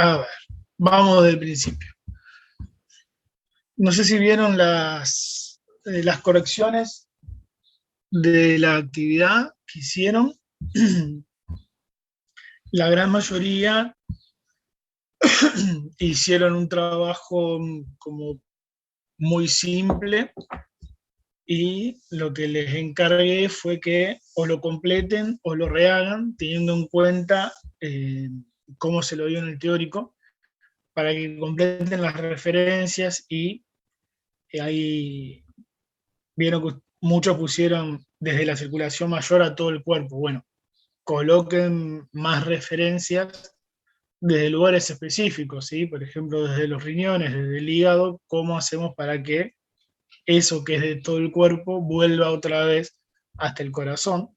A ver, vamos del principio. No sé si vieron las correcciones de la actividad que hicieron. La gran mayoría hicieron un trabajo como muy simple y lo que les encargué fue que o lo completen o lo rehagan teniendo en cuenta cómo se lo dio en el teórico, para que completen las referencias y ahí vieron que muchos pusieron desde la circulación mayor a todo el cuerpo. Bueno, coloquen más referencias desde lugares específicos, ¿sí? Por ejemplo, desde los riñones, desde el hígado, ¿cómo hacemos para que eso que es de todo el cuerpo vuelva otra vez hasta el corazón?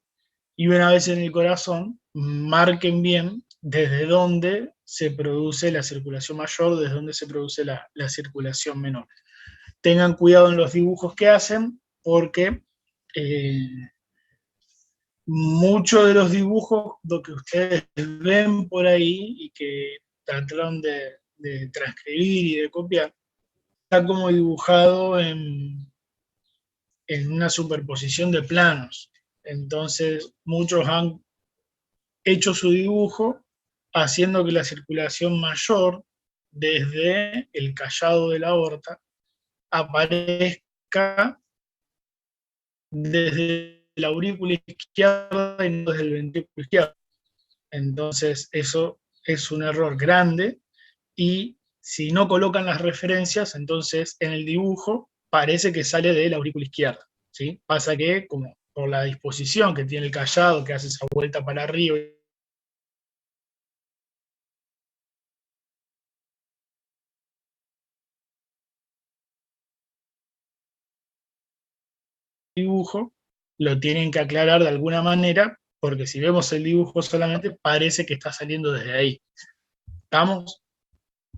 Y una vez en el corazón, marquen bien desde dónde se produce la circulación mayor, desde dónde se produce la circulación menor. Tengan cuidado en los dibujos que hacen, porque eh, muchos de los dibujos lo que ustedes ven por ahí y que trataron de transcribir y de copiar, está como dibujado en una superposición de planos. Entonces, muchos han hecho su dibujo haciendo que la circulación mayor desde el callado de la aorta aparezca desde la aurícula izquierda y no desde el ventrículo izquierdo. Entonces, eso es un error grande y si no colocan las referencias, entonces en el dibujo parece que sale de la aurícula izquierda, ¿sí? Pasa que, como por la disposición que tiene el callado, que hace esa vuelta para arriba, dibujo, lo tienen que aclarar de alguna manera, porque si vemos el dibujo solamente parece que está saliendo desde ahí. ¿Estamos?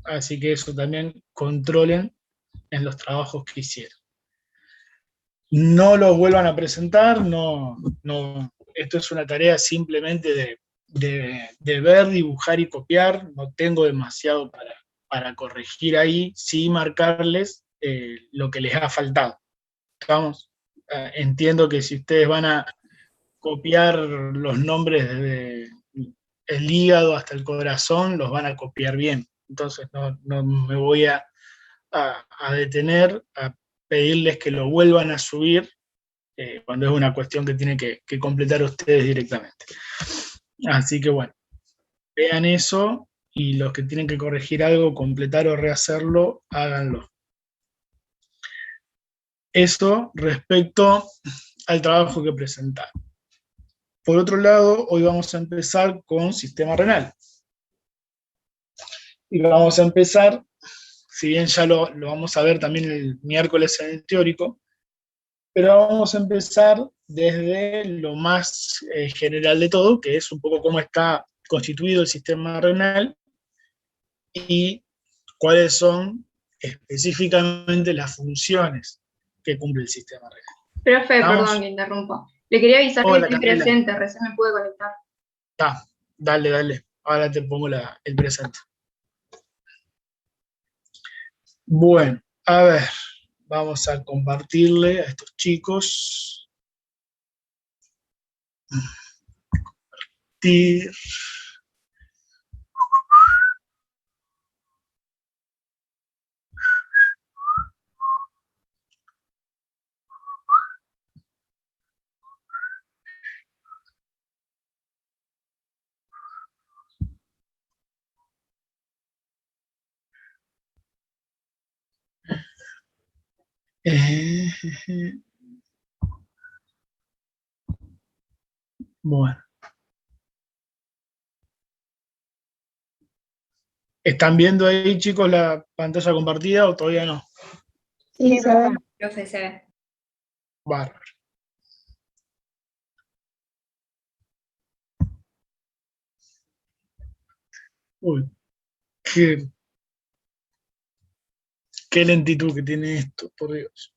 Así que eso también controlen en los trabajos que hicieron. No los vuelvan a presentar, no, esto es una tarea simplemente de ver, dibujar y copiar, no tengo demasiado para corregir ahí, sí marcarles lo que les ha faltado. ¿Estamos? Entiendo que si ustedes van a copiar los nombres desde el hígado hasta el corazón, los van a copiar bien. Entonces no me voy a detener, a pedirles que lo vuelvan a subir cuando es una cuestión que tienen que completar ustedes directamente. Así que bueno, vean eso y los que tienen que corregir algo, completar o rehacerlo, háganlo. Eso respecto al trabajo que presentaron. Por otro lado, hoy vamos a empezar con sistema renal. Y vamos a empezar, si bien ya lo vamos a ver también el miércoles en el teórico, pero vamos a empezar desde lo más general de todo, que es un poco cómo está constituido el sistema renal y cuáles son específicamente las funciones que cumple el sistema renal. Profe, perdón ¿Estamos? que interrumpa. Le quería avisar que Hola, estoy Camila. presente, recién me pude conectar. Dale. Ahora te pongo el presente. Bueno, a ver, vamos a compartirle a estos chicos. Compartir. Bueno, ¿están viendo ahí, chicos, la pantalla compartida o todavía no? Sí, profe, se ve. Bárbaro. Uy, qué lentitud que tiene esto, por Dios.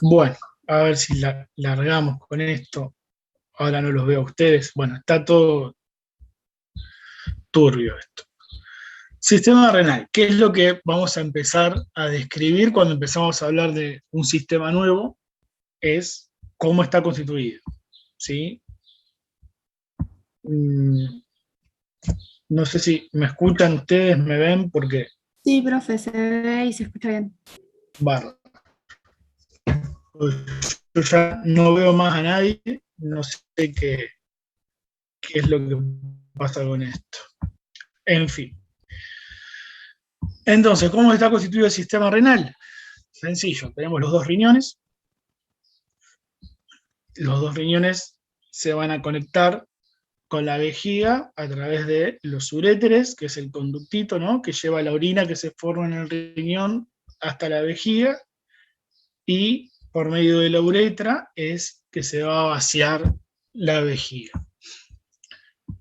Bueno, a ver si largamos con esto. Ahora no los veo a ustedes. Bueno, está todo turbio esto. Sistema renal, ¿qué es lo que vamos a empezar a describir cuando empezamos a hablar de un sistema nuevo? Es cómo está constituido, ¿sí? No sé si me escuchan ustedes, me ven, porque... Sí, profe, se ve y se escucha bien. Barro. Yo ya no veo más a nadie, no sé qué es lo que pasa con esto. En fin. Entonces, ¿cómo está constituido el sistema renal? Sencillo, tenemos los dos riñones. Los dos riñones se van a conectar con la vejiga a través de los uréteres, que es el conductito, ¿no?, que lleva la orina que se forma en el riñón hasta la vejiga, y por medio de la uretra es que se va a vaciar la vejiga.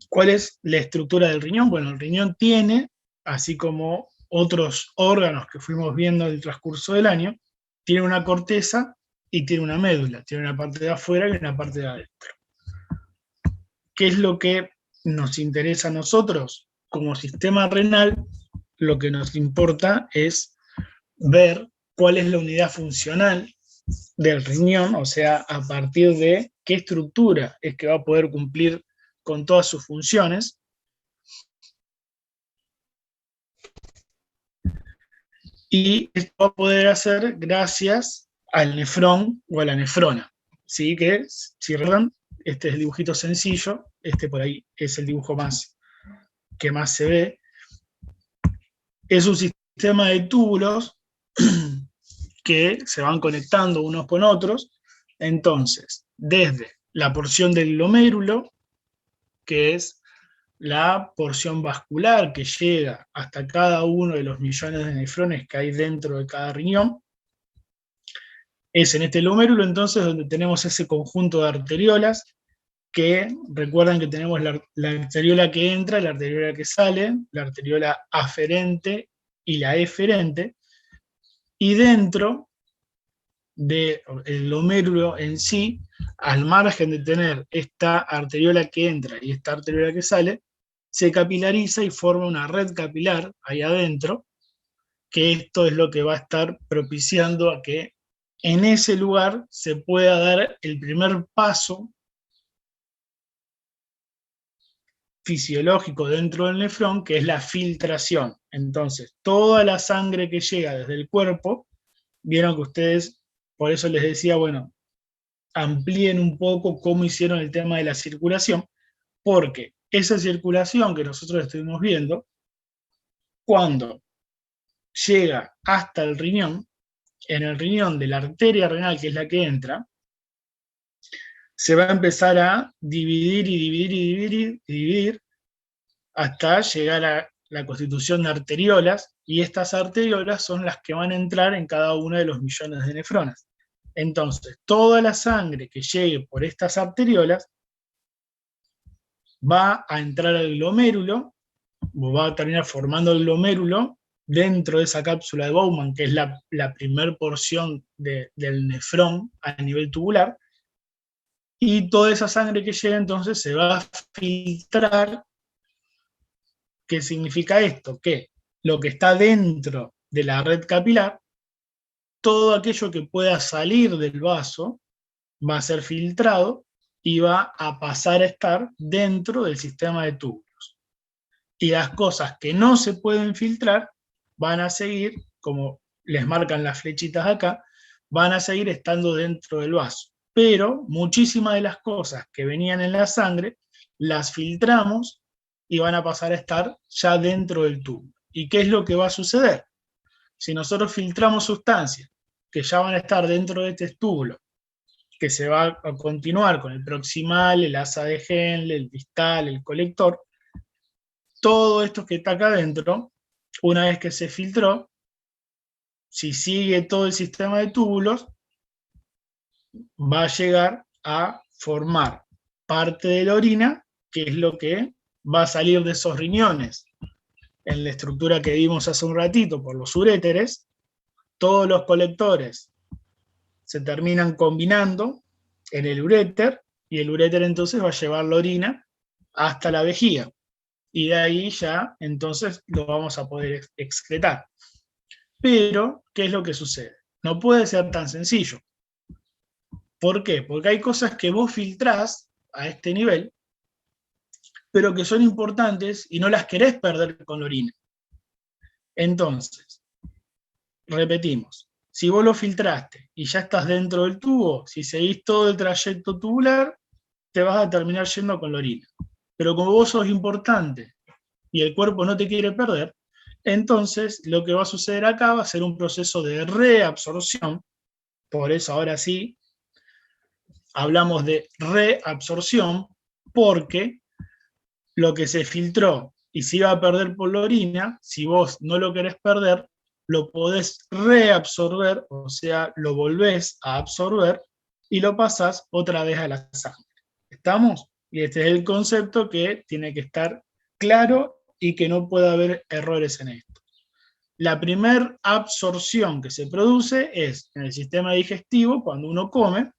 ¿Cuál es la estructura del riñón? Bueno, el riñón tiene, así como otros órganos que fuimos viendo en el transcurso del año, tiene una corteza y tiene una médula, tiene una parte de afuera y una parte de adentro. ¿Qué es lo que nos interesa a nosotros? Como sistema renal, lo que nos importa es ver cuál es la unidad funcional del riñón, o sea, a partir de qué estructura es que va a poder cumplir con todas sus funciones. Y esto va a poder hacer gracias al nefrón o a la nefrona. ¿Sí? Que, si recuerdan, este es el dibujito sencillo, este por ahí es el dibujo que más se ve. Es un sistema de túbulos que se van conectando unos con otros. Entonces, desde la porción del glomérulo, que es la porción vascular que llega hasta cada uno de los millones de nefrones que hay dentro de cada riñón, es en este glomérulo entonces donde tenemos ese conjunto de arteriolas, que recuerdan que tenemos la arteriola que entra, la arteriola que sale, la arteriola aferente y la eferente, y dentro del glomérulo en sí, al margen de tener esta arteriola que entra y esta arteriola que sale, se capilariza y forma una red capilar ahí adentro, que esto es lo que va a estar propiciando a que en ese lugar se pueda dar el primer paso fisiológico dentro del nefrón, que es la filtración. Entonces, toda la sangre que llega desde el cuerpo, vieron que ustedes, por eso les decía, bueno, amplíen un poco cómo hicieron el tema de la circulación, porque esa circulación que nosotros estuvimos viendo, cuando llega hasta el riñón, en el riñón de la arteria renal, que es la que entra, se va a empezar a dividir y dividir y dividir y dividir hasta llegar a la constitución de arteriolas, y estas arteriolas son las que van a entrar en cada uno de los millones de nefronas. Entonces, toda la sangre que llegue por estas arteriolas va a entrar al glomérulo, o va a terminar formando el glomérulo dentro de esa cápsula de Bowman, que es la primer porción del nefrón a nivel tubular, y toda esa sangre que llega entonces se va a filtrar. ¿Qué significa esto? Que lo que está dentro de la red capilar, todo aquello que pueda salir del vaso va a ser filtrado y va a pasar a estar dentro del sistema de túbulos. Y las cosas que no se pueden filtrar van a seguir, como les marcan las flechitas acá, van a seguir estando dentro del vaso. Pero muchísimas de las cosas que venían en la sangre las filtramos y van a pasar a estar ya dentro del tubo. ¿Y qué es lo que va a suceder? Si nosotros filtramos sustancias que ya van a estar dentro de este túbulo, que se va a continuar con el proximal, el asa de Henle, el distal, el colector, todo esto que está acá adentro, una vez que se filtró, si sigue todo el sistema de túbulos, va a llegar a formar parte de la orina, que es lo que va a salir de esos riñones. En la estructura que vimos hace un ratito por los uréteres, todos los colectores se terminan combinando en el uréter, y el uréter entonces va a llevar la orina hasta la vejiga, y de ahí ya entonces lo vamos a poder excretar. Pero, ¿qué es lo que sucede? No puede ser tan sencillo. ¿Por qué? Porque hay cosas que vos filtrás a este nivel, pero que son importantes y no las querés perder con la orina. Entonces, repetimos, si vos lo filtraste y ya estás dentro del tubo, si seguís todo el trayecto tubular, te vas a terminar yendo con la orina. Pero como vos sos importante y el cuerpo no te quiere perder, entonces lo que va a suceder acá va a ser un proceso de reabsorción. Por eso ahora sí hablamos de reabsorción, porque lo que se filtró y se iba a perder por la orina, si vos no lo querés perder, lo podés reabsorber, o sea, lo volvés a absorber y lo pasás otra vez a la sangre. ¿Estamos? Y este es el concepto que tiene que estar claro y que no puede haber errores en esto. La primera absorción que se produce es en el sistema digestivo cuando uno come.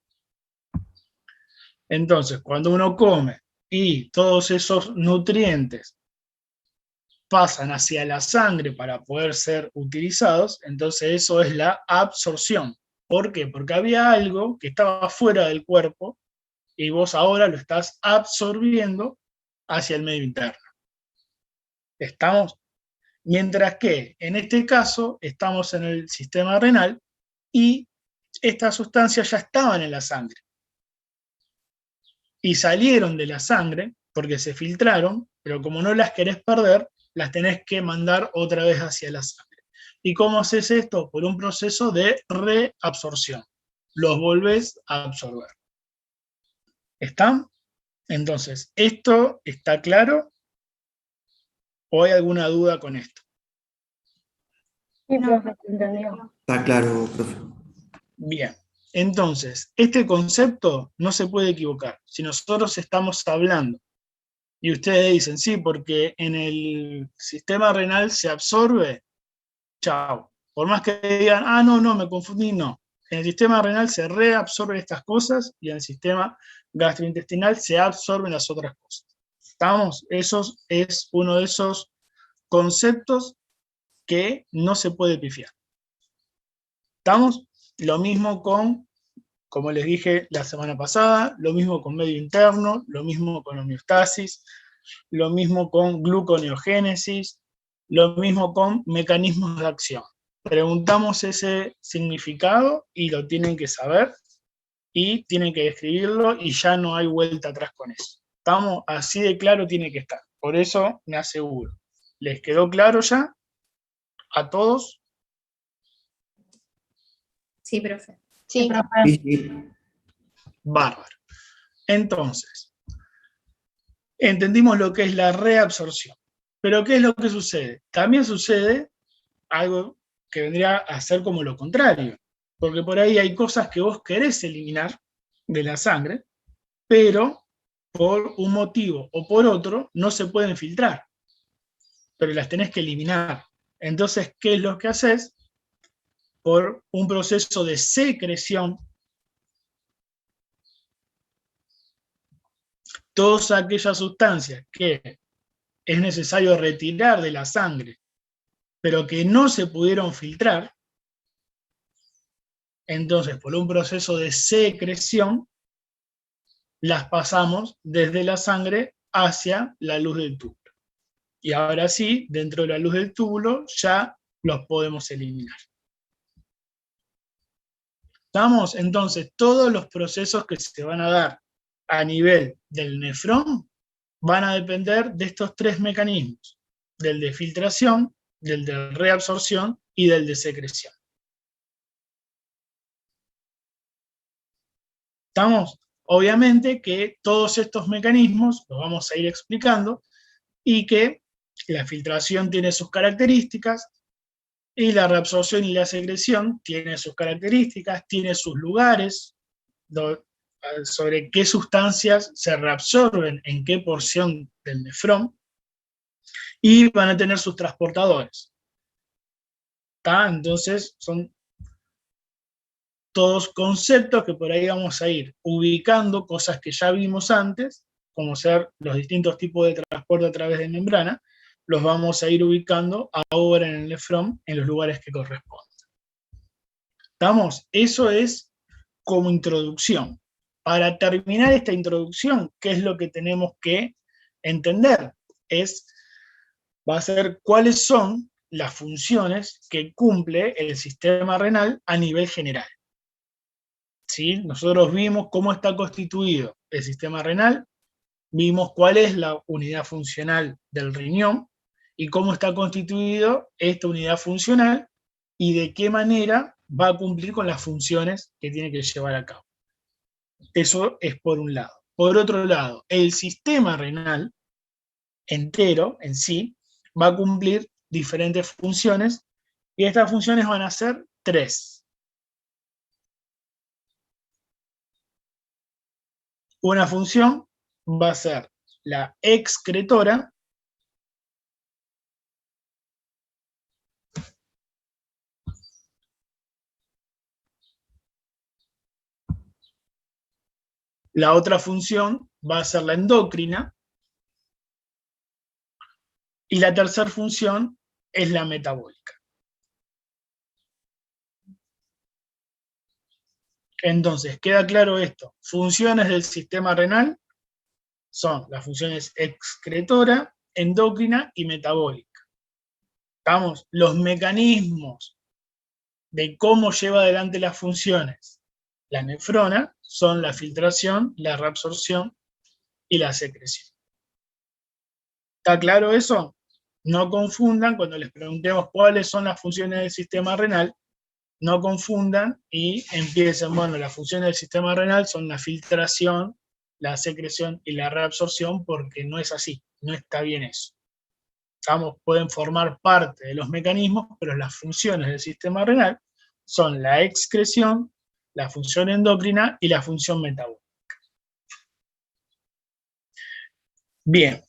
Entonces, cuando uno come y todos esos nutrientes pasan hacia la sangre para poder ser utilizados, entonces eso es la absorción. ¿Por qué? Porque había algo que estaba fuera del cuerpo y vos ahora lo estás absorbiendo hacia el medio interno. ¿Estamos? Mientras que en este caso estamos en el sistema renal y estas sustancias ya estaban en la sangre y salieron de la sangre porque se filtraron, pero como no las querés perder, las tenés que mandar otra vez hacia la sangre. ¿Y cómo haces esto? Por un proceso de reabsorción. Los volvés a absorber. ¿Están? Entonces, ¿esto está claro? ¿O hay alguna duda con esto? Sí, profe, se entendió. Está claro, profe. Bien. Entonces, este concepto no se puede equivocar. Si nosotros estamos hablando y ustedes dicen, sí, porque en el sistema renal se absorbe, chao. Por más que digan, no, me confundí, no. En el sistema renal se reabsorben estas cosas y en el sistema gastrointestinal se absorben las otras cosas. ¿Estamos? Eso es uno de esos conceptos que no se puede pifiar. ¿Estamos? Lo mismo con, como les dije la semana pasada, lo mismo con medio interno, lo mismo con homeostasis, lo mismo con gluconeogénesis, lo mismo con mecanismos de acción. Preguntamos ese significado y lo tienen que saber y tienen que describirlo y ya no hay vuelta atrás con eso. Estamos así de claro, tiene que estar. Por eso me aseguro. ¿Les quedó claro ya a todos? Sí, profe. Sí, Sí, sí. Bárbaro. Entonces, entendimos lo que es la reabsorción. Pero ¿qué es lo que sucede? También sucede algo que vendría a ser como lo contrario, porque por ahí hay cosas que vos querés eliminar de la sangre, pero por un motivo o por otro no se pueden filtrar, pero las tenés que eliminar. Entonces, ¿qué es lo que haces? Por un proceso de secreción, todas aquellas sustancias que es necesario retirar de la sangre, pero que no se pudieron filtrar, entonces por un proceso de secreción las pasamos desde la sangre hacia la luz del túbulo. Y ahora sí, dentro de la luz del túbulo ya los podemos eliminar. ¿Estamos? Entonces, todos los procesos que se van a dar a nivel del nefrón van a depender de estos tres mecanismos, del de filtración, del de reabsorción y del de secreción. ¿Estamos? Obviamente que todos estos mecanismos los vamos a ir explicando y que la filtración tiene sus características y la reabsorción y la secreción tienen sus características, tiene sus lugares, sobre qué sustancias se reabsorben en qué porción del nefrón, y van a tener sus transportadores. ¿Está? Entonces, son todos conceptos que por ahí vamos a ir ubicando, cosas que ya vimos antes, como ser los distintos tipos de transporte a través de membrana, los vamos a ir ubicando ahora en el EFROM en los lugares que corresponden. ¿Estamos? Eso es como introducción. Para terminar esta introducción, ¿qué es lo que tenemos que entender? Va a ser cuáles son las funciones que cumple el sistema renal a nivel general. ¿Sí? Nosotros vimos cómo está constituido el sistema renal, vimos cuál es la unidad funcional del riñón y cómo está constituido esta unidad funcional y de qué manera va a cumplir con las funciones que tiene que llevar a cabo. Eso es por un lado. Por otro lado, el sistema renal entero en sí va a cumplir diferentes funciones y estas funciones van a ser 3. Una función va a ser la excretora, la otra función va a ser la endocrina, y la tercera función es la metabólica. Entonces, queda claro esto. Funciones del sistema renal son las funciones excretora, endocrina y metabólica. ¿Estamos? Los mecanismos de cómo lleva adelante las funciones la nefrona son la filtración, la reabsorción y la secreción. ¿Está claro eso? No confundan cuando les preguntemos cuáles son las funciones del sistema renal, no confundan y empiecen, bueno, las funciones del sistema renal son la filtración, la secreción y la reabsorción, porque no es así, no está bien eso. Pueden formar parte de los mecanismos, pero las funciones del sistema renal son la excreción, la función endocrina y la función metabólica. Bien.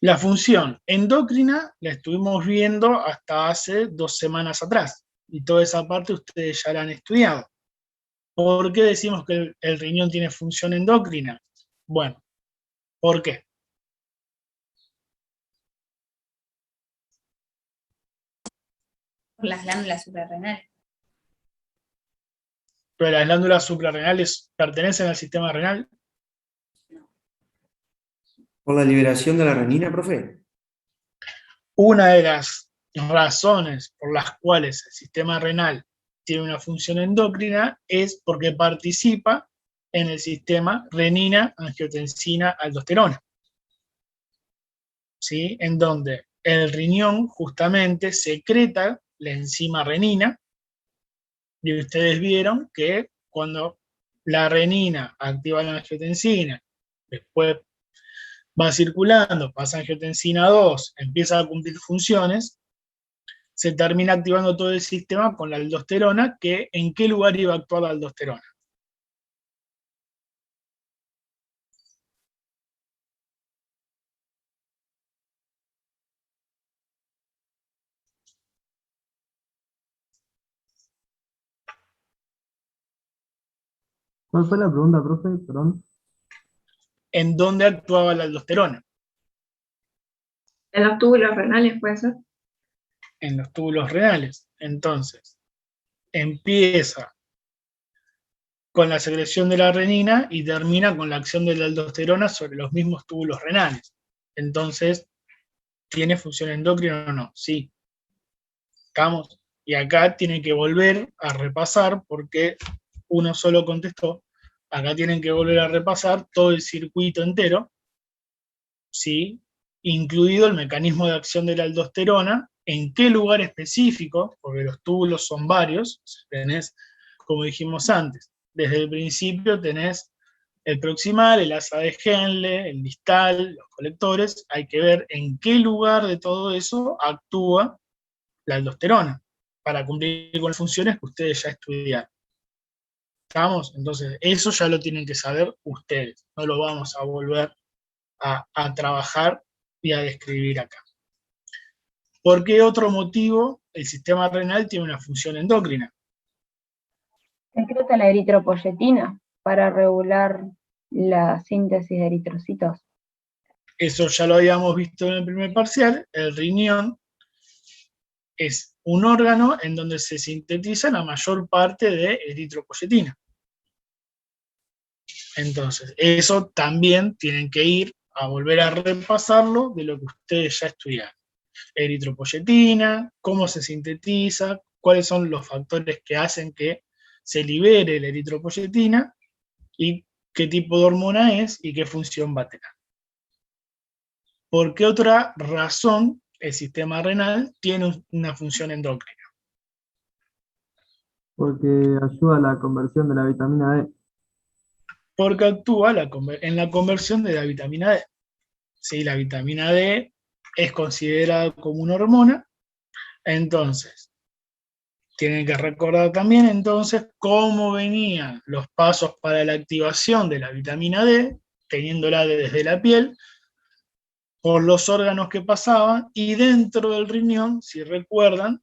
La función endocrina la estuvimos viendo hasta hace 2 semanas atrás, y toda esa parte ustedes ya la han estudiado. ¿Por qué decimos que el riñón tiene función endocrina? Bueno, ¿por qué? Por las glándulas suprarrenales. ¿Pero las glándulas suprarrenales pertenecen al sistema renal? ¿Por la liberación de la renina, profe? Una de las razones por las cuales el sistema renal tiene una función endocrina es porque participa en el sistema renina-angiotensina-aldosterona. ¿Sí? En donde el riñón justamente secreta la enzima renina, y ustedes vieron que cuando la renina activa la angiotensina, después va circulando, pasa a angiotensina 2, empieza a cumplir funciones, se termina activando todo el sistema con la aldosterona, que ¿en qué lugar iba a actuar la aldosterona? ¿Cuál fue la pregunta, profe? Perdón. ¿En dónde actuaba la aldosterona? En los túbulos renales, ¿puede ser? En los túbulos renales. Entonces, empieza con la secreción de la renina y termina con la acción de la aldosterona sobre los mismos túbulos renales. Entonces, ¿tiene función endocrina o no? Sí. ¿Estamos? Y acá tienen que volver a repasar, porque uno solo contestó. Acá tienen que volver a repasar todo el circuito entero, ¿sí? Incluido el mecanismo de acción de la aldosterona, en qué lugar específico, porque los túbulos son varios, tenés, como dijimos antes, desde el principio tenés el proximal, el asa de Henle, el distal, los colectores, hay que ver en qué lugar de todo eso actúa la aldosterona, para cumplir con las funciones que ustedes ya estudiaron. ¿Estamos? Entonces, eso ya lo tienen que saber ustedes, no lo vamos a volver a trabajar y a describir acá. ¿Por qué otro motivo el sistema renal tiene una función endocrina? Secreta la eritropoyetina para regular la síntesis de eritrocitos. Eso ya lo habíamos visto en el primer parcial. El riñón es un órgano en donde se sintetiza la mayor parte de eritropoyetina. Entonces, eso también tienen que ir a volver a repasarlo de lo que ustedes ya estudiaron. Eritropoyetina, cómo se sintetiza, cuáles son los factores que hacen que se libere la eritropoyetina y qué tipo de hormona es y qué función va a tener. ¿Por qué otra razón el sistema renal tiene una función endocrina? Porque ayuda a la conversión de la vitamina D. Porque actúa en la conversión de la vitamina D. ¿Sí? La vitamina D es considerada como una hormona, entonces tienen que recordar también entonces cómo venían los pasos para la activación de la vitamina D, teniéndola desde la piel, por los órganos que pasaban, y dentro del riñón, si recuerdan,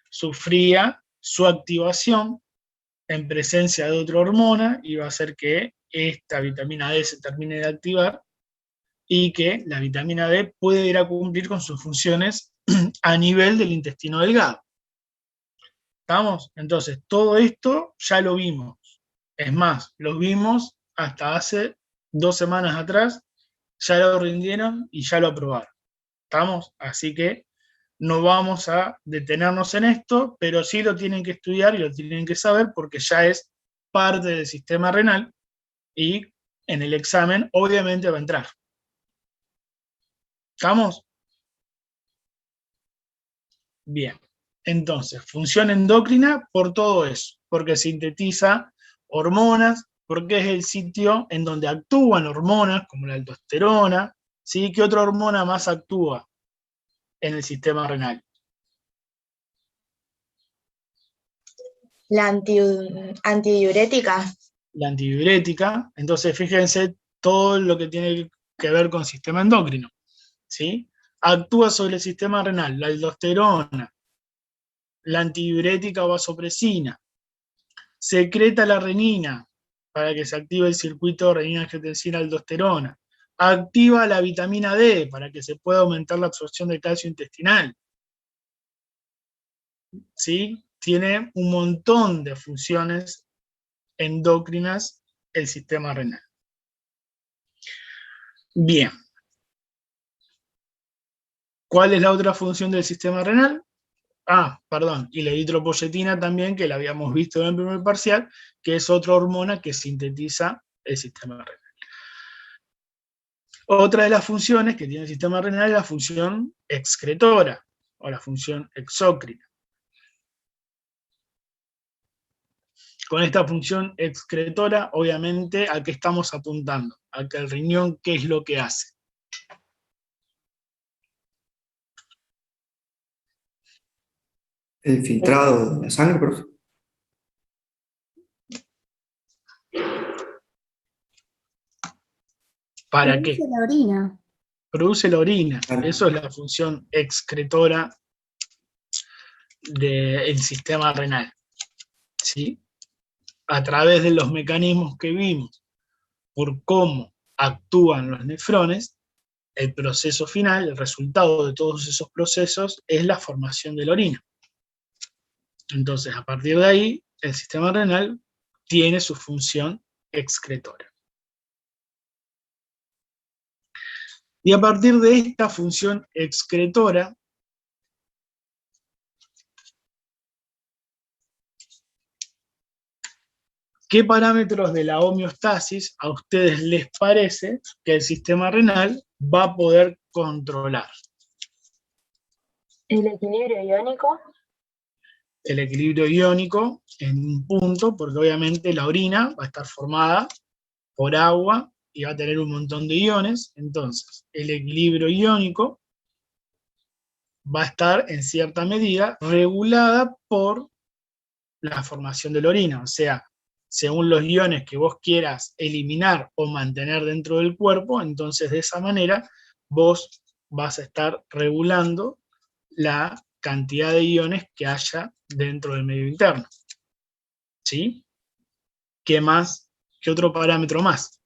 sufría su activación en presencia de otra hormona y va a hacer que esta vitamina D se termine de activar y que la vitamina D puede ir a cumplir con sus funciones a nivel del intestino delgado. ¿Estamos? Entonces, todo esto ya lo vimos. Es más, lo vimos hasta hace 2 semanas atrás, ya lo rindieron y ya lo aprobaron. ¿Estamos? Así que no vamos a detenernos en esto, pero sí lo tienen que estudiar y lo tienen que saber porque ya es parte del sistema renal y en el examen obviamente va a entrar. ¿Estamos? Bien. Entonces, función endocrina por todo eso, porque sintetiza hormonas, porque es el sitio en donde actúan hormonas como la aldosterona, ¿sí? ¿Qué otra hormona más actúa en el sistema renal? La antidiurética. La antidiurética. Entonces, fíjense todo lo que tiene que ver con sistema endocrino, ¿sí? Actúa sobre el sistema renal, la aldosterona, la antidiurética o vasopresina, secreta la renina para que se active el circuito renina-angiotensina-aldosterona, activa la vitamina D para que se pueda aumentar la absorción de calcio intestinal, ¿sí? Tiene un montón de funciones endocrinas el sistema renal. Bien. ¿Cuál es la otra función del sistema renal? Perdón, y la eritropoyetina también, que la habíamos visto en el primer parcial, que es otra hormona que sintetiza el sistema renal. Otra de las funciones que tiene el sistema renal es la función excretora, o la función exócrina. Con esta función excretora, obviamente, ¿a qué estamos apuntando? A que el riñón, ¿qué es lo que hace? El filtrado de la sangre, profe. ¿Para qué? Produce la orina. Produce la orina. Claro. Eso es la función excretora del sistema renal, ¿sí? A través de los mecanismos que vimos, por cómo actúan los nefrones, el proceso final, el resultado de todos esos procesos, es la formación de la orina. Entonces, a partir de ahí, el sistema renal tiene su función excretora. Y a partir de esta función excretora, ¿qué parámetros de la homeostasis a ustedes les parece que el sistema renal va a poder controlar? El equilibrio iónico. El equilibrio iónico en un punto, porque obviamente la orina va a estar formada por agua y va a tener un montón de iones, entonces el equilibrio iónico va a estar en cierta medida regulada por la formación de la orina, o sea, según los iones que vos quieras eliminar o mantener dentro del cuerpo, entonces de esa manera vos vas a estar regulando la cantidad de iones que haya dentro del medio interno. ¿Sí? ¿Qué más? ¿Qué otro parámetro más?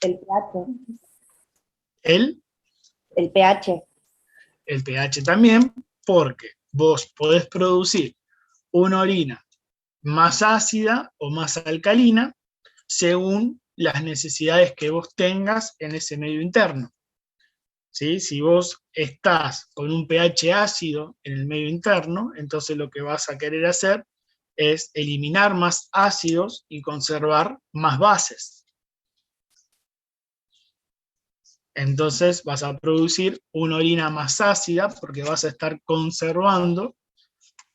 El pH. El El pH también, porque vos podés producir una orina más ácida o más alcalina según las necesidades que vos tengas en ese medio interno. ¿Sí? Si vos estás con un pH ácido en el medio interno, entonces lo que vas a querer hacer es eliminar más ácidos y conservar más bases. Entonces vas a producir una orina más ácida porque vas a estar conservando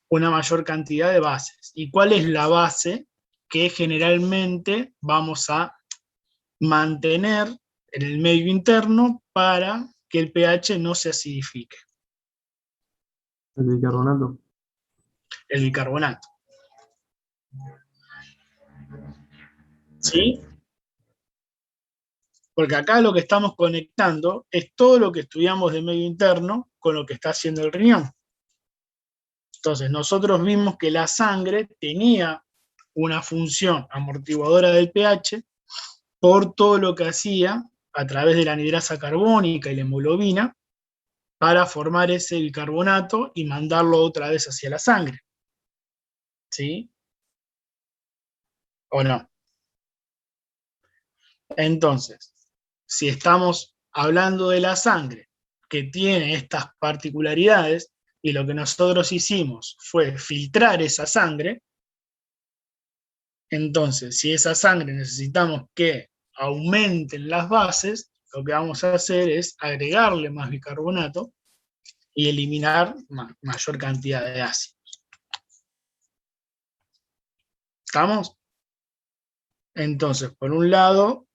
una mayor cantidad de bases. ¿Y cuál es la base que generalmente vamos a mantener en el medio interno para que el pH no se acidifique? El bicarbonato. El bicarbonato. ¿Sí? Porque acá lo que estamos conectando es todo lo que estudiamos de medio interno con lo que está haciendo el riñón. Entonces, nosotros vimos que la sangre tenía una función amortiguadora del pH por todo lo que hacía a través de la anhidrasa carbónica y la hemoglobina para formar ese bicarbonato y mandarlo otra vez hacia la sangre. ¿Sí? ¿O no? Entonces, si estamos hablando de la sangre que tiene estas particularidades y lo que nosotros hicimos fue filtrar esa sangre, entonces si esa sangre necesitamos que aumenten las bases, lo que vamos a hacer es agregarle más bicarbonato y eliminar mayor cantidad de ácidos. ¿Estamos? Entonces, por un lado,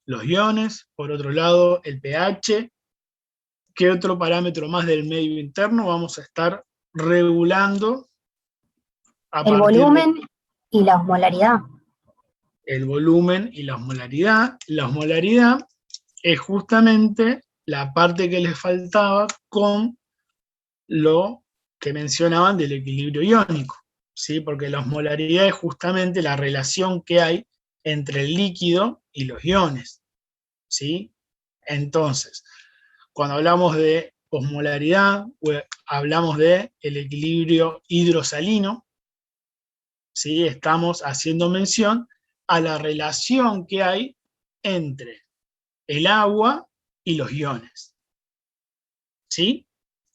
los iones, por otro lado, el pH. ¿Qué otro parámetro más del medio interno vamos a estar regulando? El volumen y la osmolaridad. El volumen y la osmolaridad. La osmolaridad es justamente la parte que les faltaba con lo que mencionaban del equilibrio iónico, ¿sí? Porque la osmolaridad es justamente la relación que hay entre el líquido y los iones, ¿sí? Entonces, cuando hablamos de osmolaridad, hablamos de el equilibrio hidrosalino, ¿sí? Estamos haciendo mención a la relación que hay entre el agua y los iones, ¿sí?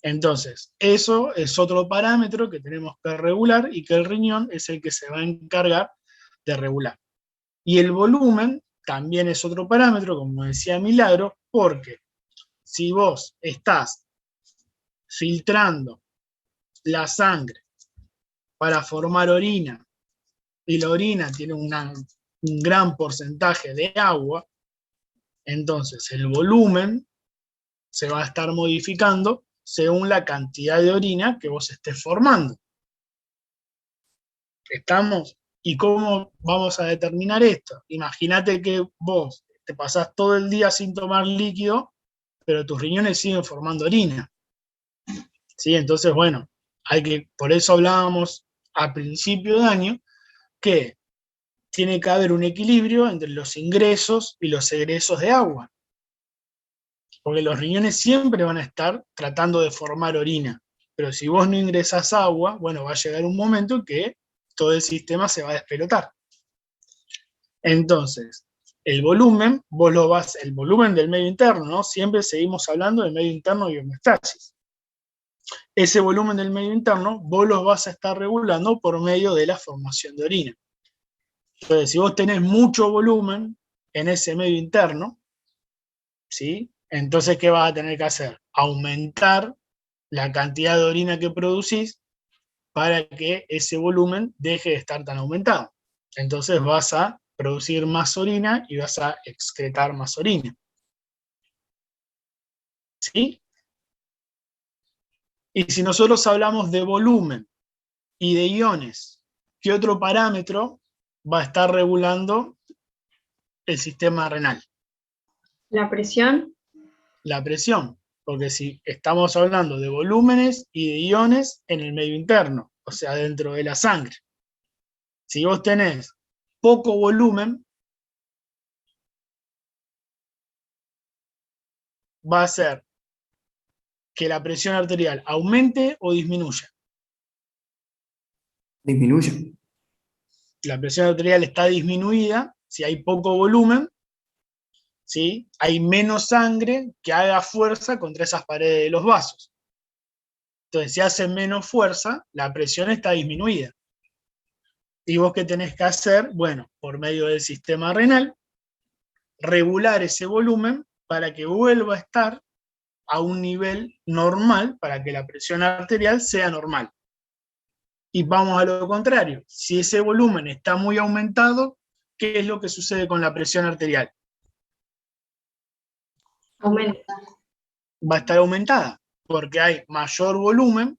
Entonces, eso es otro parámetro que tenemos que regular y que el riñón es el que se va a encargar de regular. Y el volumen también es otro parámetro, como decía Milagro, porque si vos estás filtrando la sangre para formar orina y la orina tiene un gran porcentaje de agua, entonces el volumen se va a estar modificando según la cantidad de orina que vos estés formando. ¿Estamos? ¿Y cómo vamos a determinar esto? Imagínate que vos te pasás todo el día sin tomar líquido, pero tus riñones siguen formando orina. ¿Sí? Entonces, bueno, por eso hablábamos a principio de año que tiene que haber un equilibrio entre los ingresos y los egresos de agua. Porque los riñones siempre van a estar tratando de formar orina. Pero si vos no ingresás agua, bueno, va a llegar un momento en que todo el sistema se va a despelotar. Entonces, el volumen, el volumen del medio interno, ¿no? Siempre seguimos hablando del medio interno y homeostasis. Ese volumen del medio interno, vos lo vas a estar regulando por medio de la formación de orina. Entonces, si vos tenés mucho volumen en ese medio interno, ¿sí? Entonces, ¿qué vas a tener que hacer? Aumentar la cantidad de orina que producís para que ese volumen deje de estar tan aumentado. Entonces vas a producir más orina y vas a excretar más orina. ¿Sí? Y si nosotros hablamos de volumen y de iones, ¿qué otro parámetro va a estar regulando el sistema renal? La presión. La presión. Porque si estamos hablando de volúmenes y de iones en el medio interno, o sea, dentro de la sangre. Si vos tenés poco volumen, va a ser que la presión arterial aumente o disminuya. Disminuye. La presión arterial está disminuida si hay poco volumen, ¿sí? Hay menos sangre que haga fuerza contra esas paredes de los vasos. Entonces, si hace menos fuerza, la presión está disminuida. ¿Y vos qué tenés que hacer? Bueno, por medio del sistema renal, regular ese volumen para que vuelva a estar a un nivel normal, para que la presión arterial sea normal. Y vamos a lo contrario, si ese volumen está muy aumentado, ¿qué es lo que sucede con la presión arterial? Aumenta. Va a estar aumentada, porque hay mayor volumen,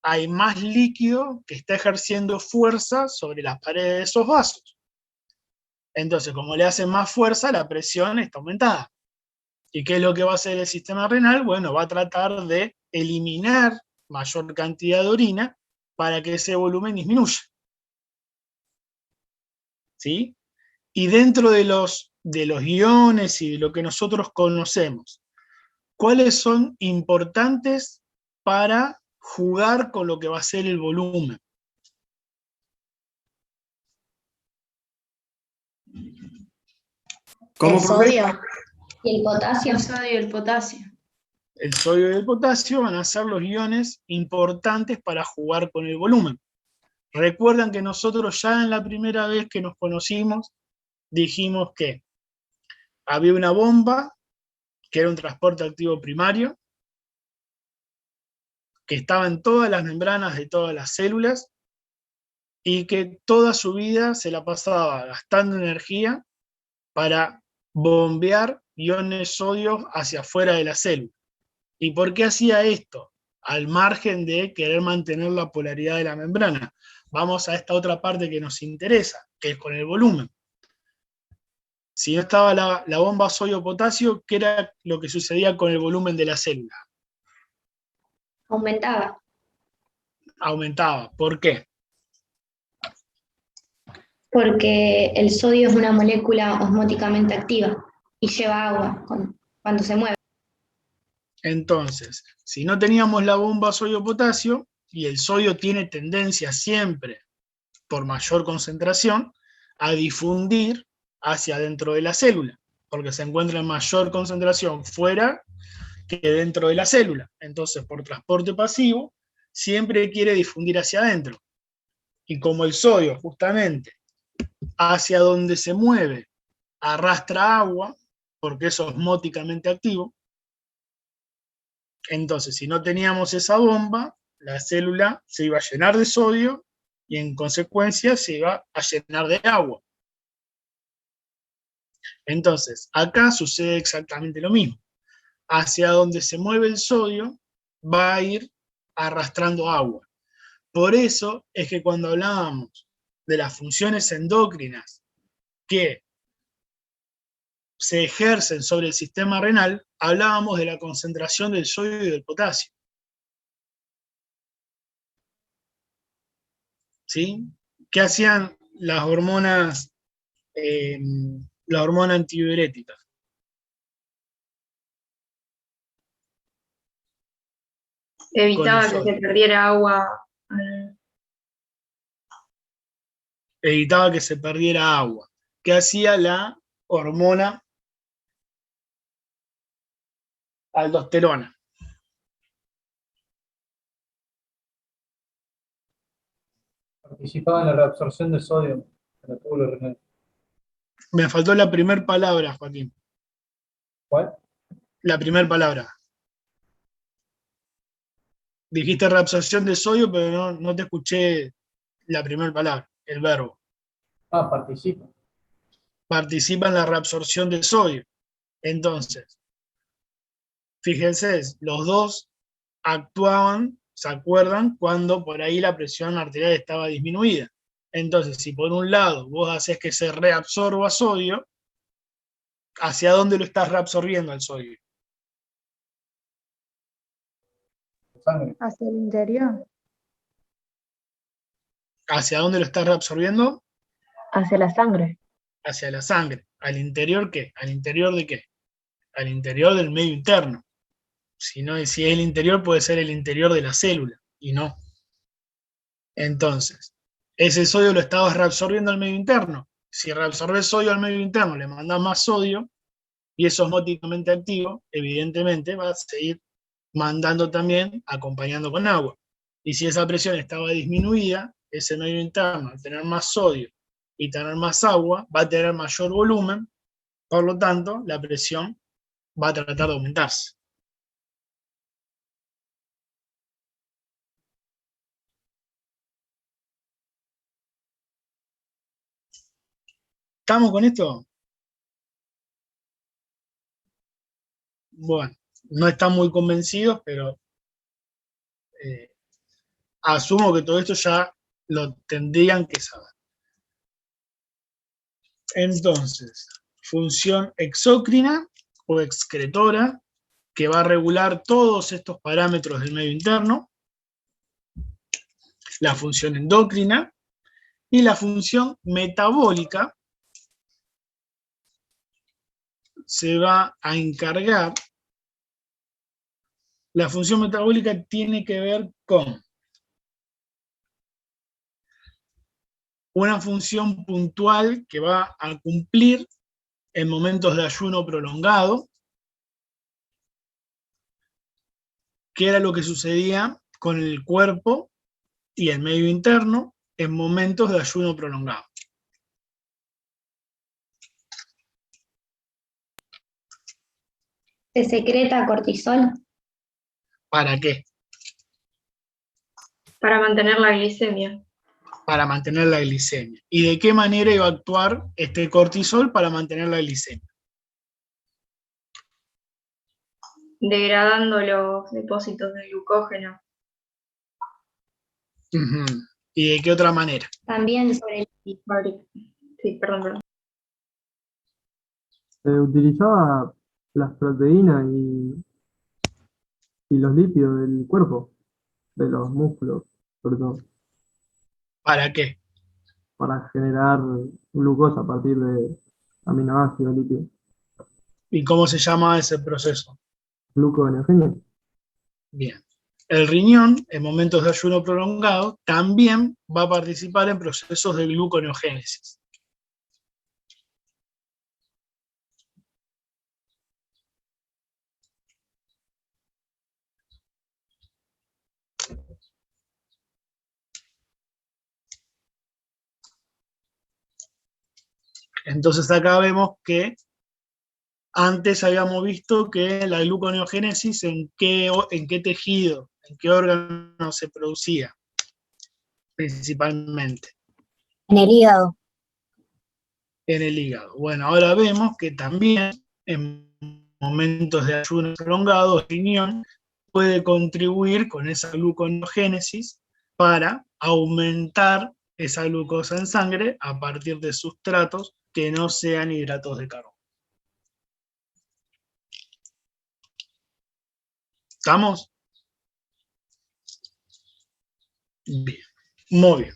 hay más líquido que está ejerciendo fuerza sobre las paredes de esos vasos. Entonces, como le hacen más fuerza, la presión está aumentada. ¿Y qué es lo que va a hacer el sistema renal? Bueno, va a tratar de eliminar mayor cantidad de orina para que ese volumen disminuya. ¿Sí? Y dentro de los iones y de lo que nosotros conocemos, ¿cuáles son importantes para jugar con lo que va a ser el volumen? ¿Cómo, El profe? sodio. Y el potasio. El sodio y el potasio. El sodio y el potasio van a ser los iones importantes para jugar con el volumen. Recuerdan que nosotros ya en la primera vez que nos conocimos dijimos que había una bomba, que era un transporte activo primario, que estaba en todas las membranas de todas las células y que toda su vida se la pasaba gastando energía para bombear iones sodio hacia afuera de la célula. ¿Y por qué hacía esto? Al margen de querer mantener la polaridad de la membrana. Vamos a esta otra parte que nos interesa, que es con el volumen. Si no estaba la bomba sodio-potasio, ¿qué era lo que sucedía con el volumen de la célula? Aumentaba. Aumentaba. ¿Por qué? Porque el sodio es una molécula osmóticamente activa y lleva agua cuando se mueve. Entonces, si no teníamos la bomba sodio-potasio, y el sodio tiene tendencia siempre, por mayor concentración, a difundir hacia dentro de la célula, porque se encuentra en mayor concentración fuera que dentro de la célula. Entonces, por transporte pasivo, siempre quiere difundir hacia adentro. Y como el sodio, justamente, hacia donde se mueve, arrastra agua, porque es osmóticamente activo, entonces, si no teníamos esa bomba, la célula se iba a llenar de sodio y en consecuencia se iba a llenar de agua. Entonces, acá sucede exactamente lo mismo. Hacia donde se mueve el sodio, va a ir arrastrando agua. Por eso es que cuando hablábamos de las funciones endócrinas que se ejercen sobre el sistema renal, hablábamos de la concentración del sodio y del potasio. ¿Sí? ¿Qué hacían las hormonas, la hormona antidiurética? Evitaba Con el que se perdiera agua. evitaba que se perdiera agua. ¿Qué hacía la hormona aldosterona? Participaba en la reabsorción de sodio en la túbulo renal. Me faltó la primera palabra, Joaquín. ¿Cuál? La primera palabra. Dijiste reabsorción de sodio, pero no te escuché la primera palabra, el verbo. Ah, participa. Participa en la reabsorción de sodio. Entonces, fíjense, los dos actuaban, ¿se acuerdan? Cuando por ahí la presión arterial estaba disminuida. Entonces, si por un lado vos haces que se reabsorba sodio, ¿hacia dónde lo estás reabsorbiendo el sodio? sangre. Hacia el interior. ¿Hacia dónde lo estás reabsorbiendo? Hacia la sangre. Hacia la sangre. ¿Al interior qué? ¿Al interior de qué? Al interior del medio interno. Si es el interior, puede ser el interior de la célula, y no. Entonces, ese sodio lo estabas reabsorbiendo al medio interno. Si reabsorbes sodio al medio interno, le mandas más sodio, y es osmóticamente activo, evidentemente va a seguir mandando también, acompañando con agua. Y si esa presión estaba disminuida, ese medio interno, al tener más sodio y tener más agua, va a tener mayor volumen, por lo tanto, la presión va a tratar de aumentarse. ¿Estamos con esto? Bueno, no están muy convencidos, pero asumo que todo esto ya lo tendrían que saber. Entonces, función exócrina o excretora, que va a regular todos estos parámetros del medio interno, la función endocrina y la función metabólica se va a encargar. La función metabólica tiene que ver con una función puntual que va a cumplir en momentos de ayuno prolongado, que era lo que sucedía con el cuerpo y el medio interno en momentos de ayuno prolongado. ¿Se secreta cortisol? ¿Para qué? Para mantener la glicemia. Para mantener la glicemia. ¿Y de qué manera iba a actuar este cortisol para mantener la glicemia? Degradando los depósitos de glucógeno. Uh-huh. ¿Y de qué otra manera? También sobre el... Sí, perdón. Se utilizaba las proteínas y los lípidos del cuerpo, de los músculos, sobre todo, ¿Para qué? para generar glucosa a partir de aminoácidos lípidos. ¿Y cómo se llama ese proceso? Gluconeogenia. Bien. El riñón, en momentos de ayuno prolongado, también va a participar en procesos de gluconeogénesis. Entonces acá vemos que antes habíamos visto que la gluconeogénesis en qué tejido, en qué órgano se producía principalmente. En el hígado. En el hígado. Bueno, ahora vemos que también en momentos de ayuno prolongado, el riñón puede contribuir con esa gluconeogénesis para aumentar esa glucosa en sangre a partir de sustratos que no sean hidratos de carbono. ¿Estamos? Bien, muy bien.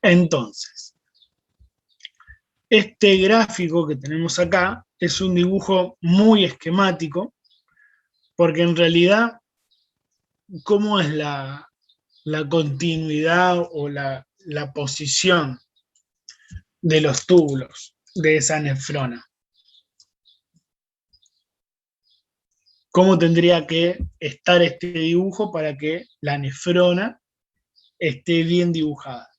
Entonces, este gráfico que tenemos acá es un dibujo muy esquemático, porque en realidad, ¿cómo es la continuidad o la posición de los túbulos de esa nefrona? ¿Cómo tendría que estar este dibujo para que la nefrona esté bien dibujada?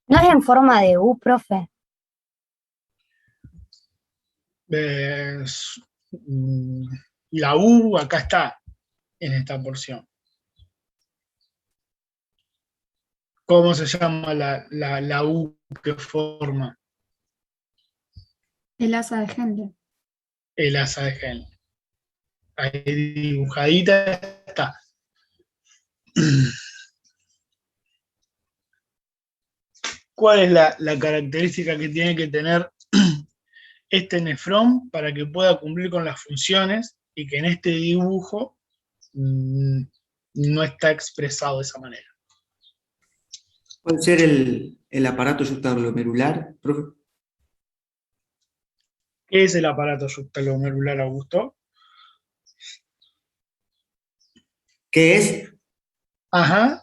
¿No es en forma de U, profe? Es, mm, la U acá está, en esta porción. ¿Cómo se llama la U que forma El asa de Henle. el asa de Henle? Ahí dibujadita está. ¿Cuál es la característica que tiene que tener este nefrón para que pueda cumplir con las funciones y que en este dibujo no está expresado de esa manera? Puede ser el aparato yuxtaglomerular, profe. ¿Qué es el aparato yuxtaglomerular, Augusto? ¿Qué es? Ajá,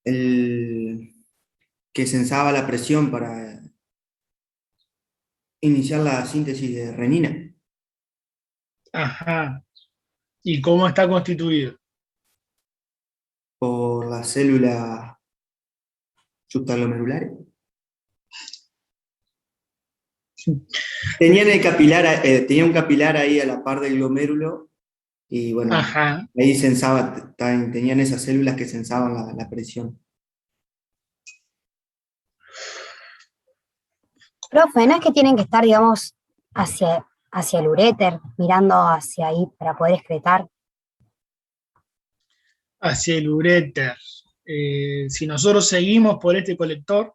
El que sensaba la presión para iniciar la síntesis de renina. ajá. ¿Y cómo está constituido? Por las células subtaglomerulares. Tenían el capilar, tenía un capilar ahí a la par del glomérulo y bueno, Ajá. ahí sensaba, tenían esas células que sensaban la presión. Profe, ¿no es que tienen que estar, digamos, hacia el uréter, mirando hacia ahí para poder excretar? Hacia el uréter. Si nosotros seguimos por este colector,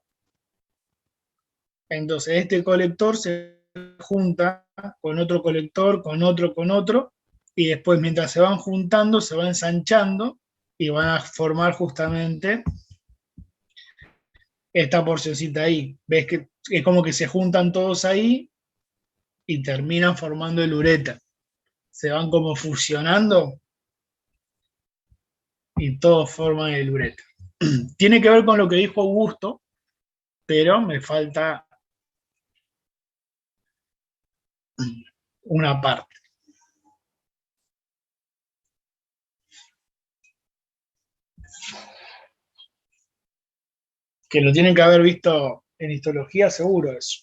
entonces este colector se junta con otro colector, con otro, y después mientras se van juntando, se va ensanchando y van a formar justamente esta porcioncita ahí. ¿Ves que es como que se juntan todos ahí y terminan formando el uréter? Se van como fusionando y todos forman el uréter. Tiene que ver con lo que dijo Augusto, pero me falta una parte. Que lo tienen que haber visto en histología, seguro eso.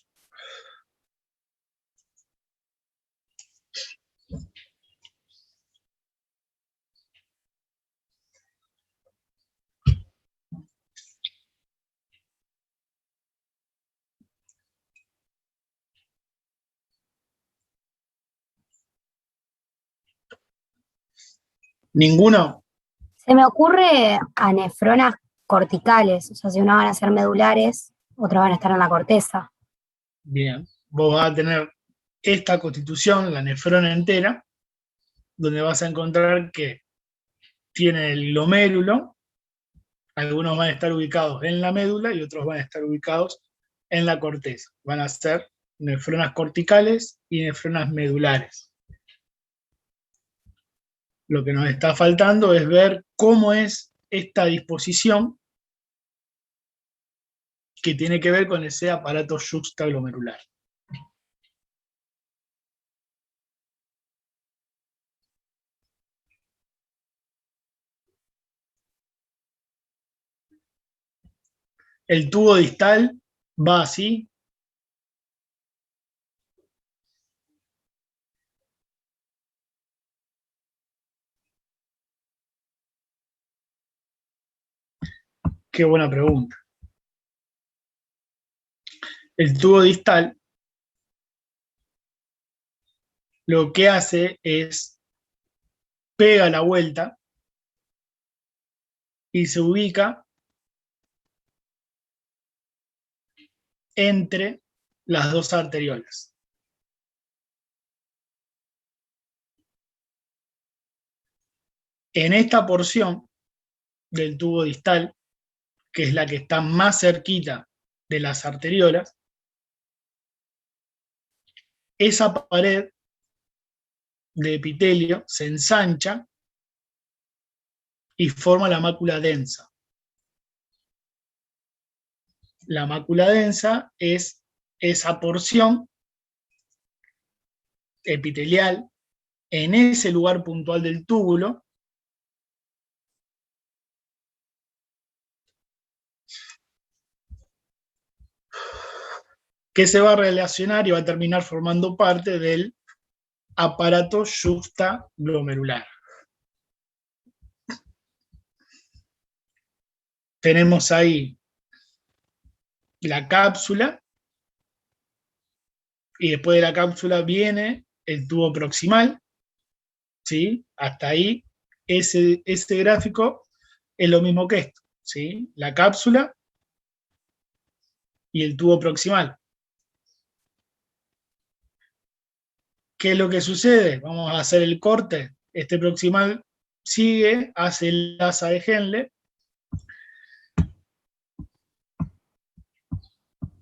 ¿Ninguno? Se me ocurre a nefronas corticales, o sea, si unas van a ser medulares, otras van a estar en la corteza. Bien. Vos vas a tener esta constitución, la nefrona entera, donde vas a encontrar que tiene el glomérulo, algunos van a estar ubicados en la médula y otros van a estar ubicados en la corteza. Van a ser nefronas corticales y nefronas medulares. Lo que nos está faltando es ver cómo es esta disposición que tiene que ver con ese aparato yuxtaglomerular. El tubo distal va así. Qué buena pregunta. El tubo distal lo que hace es pega la vuelta y se ubica entre las dos arteriolas. En esta porción del tubo distal, que es la que está más cerquita de las arteriolas, esa pared de epitelio se ensancha y forma la mácula densa. La mácula densa es esa porción epitelial en ese lugar puntual del túbulo que se va a relacionar y va a terminar formando parte del aparato yuxtaglomerular. Tenemos ahí la cápsula, y después de la cápsula viene el tubo proximal, ¿sí? Hasta ahí, ese gráfico es lo mismo que esto, ¿sí? La cápsula y el tubo proximal. ¿Qué es lo que sucede? Vamos a hacer el corte. Este proximal sigue, hace el asa de Henle,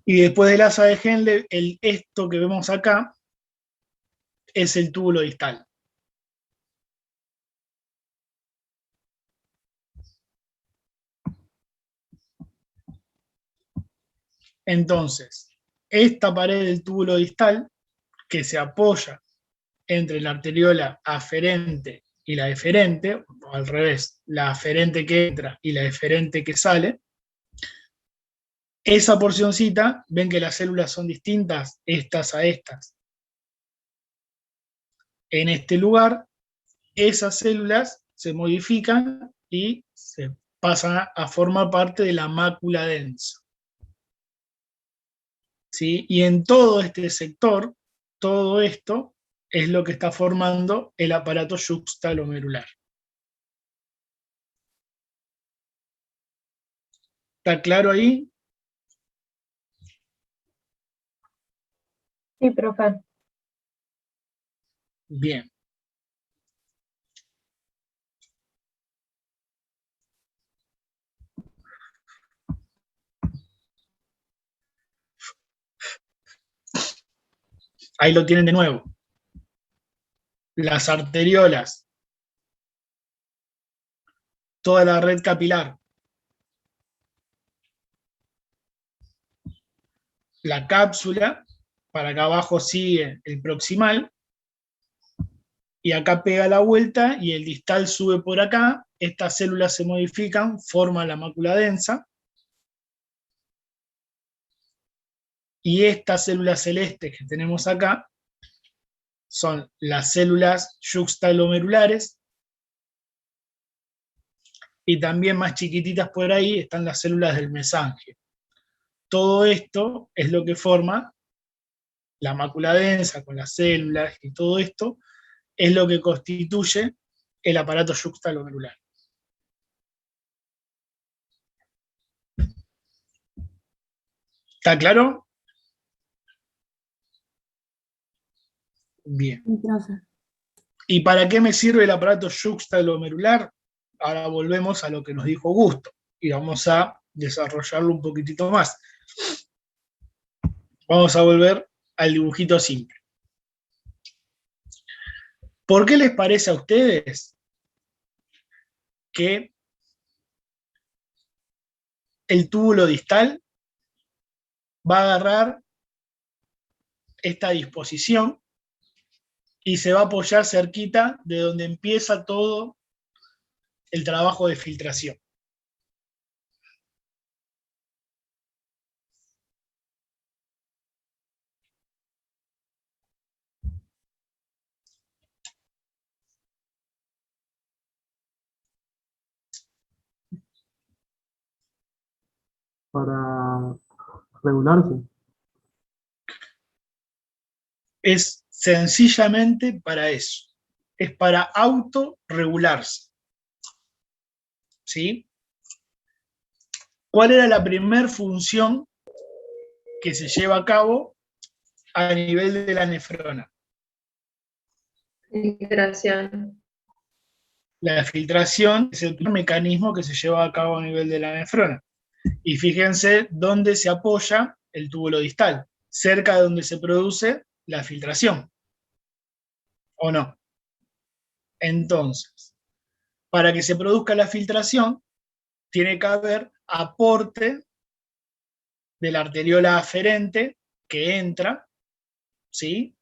y después del asa de Henle, esto que vemos acá es el túbulo distal. Entonces, esta pared del túbulo distal, que se apoya entre la arteriola aferente y la eferente, o al revés, la aferente que entra y la eferente que sale, esa porcioncita, ven que las células son distintas, estas a estas. En este lugar, esas células se modifican y se pasan a formar parte de la mácula densa. ¿Sí? Y en todo este sector, todo esto es lo que está formando el aparato yuxtaglomerular. ¿Está claro ahí? Sí, profe. Bien. Ahí lo tienen de nuevo. Las arteriolas, toda la red capilar, la cápsula, para acá abajo sigue el proximal, y acá pega la vuelta y el distal sube por acá, estas células se modifican, forman la mácula densa, y estas células celestes que tenemos acá son las células yuxtaglomerulares, y también más chiquititas por ahí están las células del mesangio. Todo esto es lo que forma la mácula densa con las células, y todo esto es lo que constituye el aparato yuxtaglomerular. ¿Está claro? Bien. ¿Y para qué me sirve el aparato yuxtaglomerular? Ahora volvemos a lo que nos dijo Augusto y vamos a desarrollarlo un poquitito más. Vamos a volver al dibujito simple. ¿Por qué les parece a ustedes que el túbulo distal va a agarrar esta disposición y se va a apoyar cerquita de donde empieza todo el trabajo de filtración? Para regularse. Es sencillamente para eso. Es para autorregularse. ¿Sí? ¿Cuál era la primera función que se lleva a cabo a nivel de la nefrona. Filtración. La filtración es el primer mecanismo que se lleva a cabo a nivel de la nefrona. Y fíjense dónde se apoya el túbulo distal, cerca de donde se produce la filtración. ¿O no? Entonces, para que se produzca la filtración, tiene que haber aporte de la arteriola aferente que entra, ¿sí?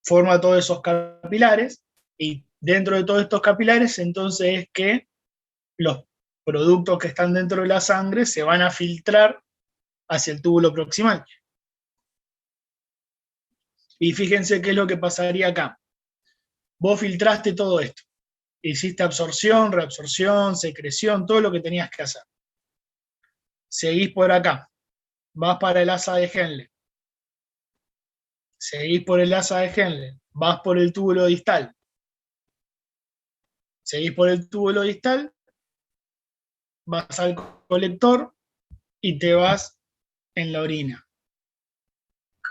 Forma todos esos capilares, y dentro de todos estos capilares, entonces es que los productos que están dentro de la sangre se van a filtrar hacia el túbulo proximal. Y fíjense qué es lo que pasaría acá. Vos filtraste todo esto. Hiciste absorción, reabsorción, secreción, todo lo que tenías que hacer. Seguís por acá. Vas para el asa de Henle. Seguís por el asa de Henle. Vas por el túbulo distal. Seguís por el túbulo distal. Vas al colector y te vas en la orina.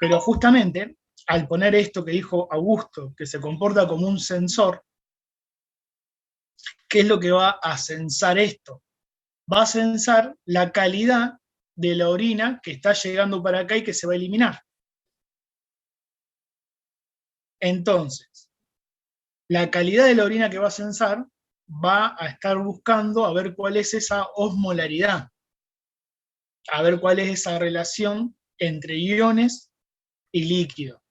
Pero justamente, al poner esto que dijo Augusto, que se comporta como un sensor, ¿qué es lo que va a censar esto? Va a censar la calidad de la orina que está llegando para acá y que se va a eliminar. Entonces, la calidad de la orina que va a censar va a estar buscando a ver cuál es esa osmolaridad, a ver cuál es esa relación entre iones y líquido.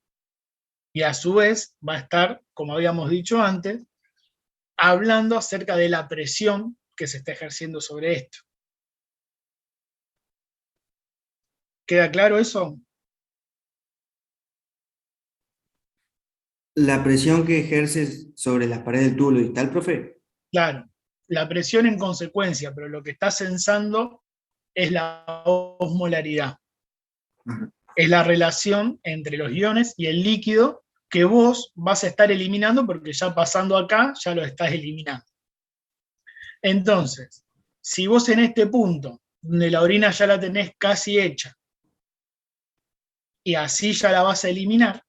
Y a su vez va a estar, como habíamos dicho antes, hablando acerca de la presión que se está ejerciendo sobre esto. ¿Queda claro eso? La presión que ejerces sobre las paredes del túbulo distal, profe. Claro, la presión en consecuencia, pero lo que está censando es la osmolaridad. Es la relación entre los iones y el líquido que vos vas a estar eliminando, porque ya pasando acá, ya lo estás eliminando. Entonces, si vos en este punto, donde la orina ya la tenés casi hecha, y así ya la vas a eliminar,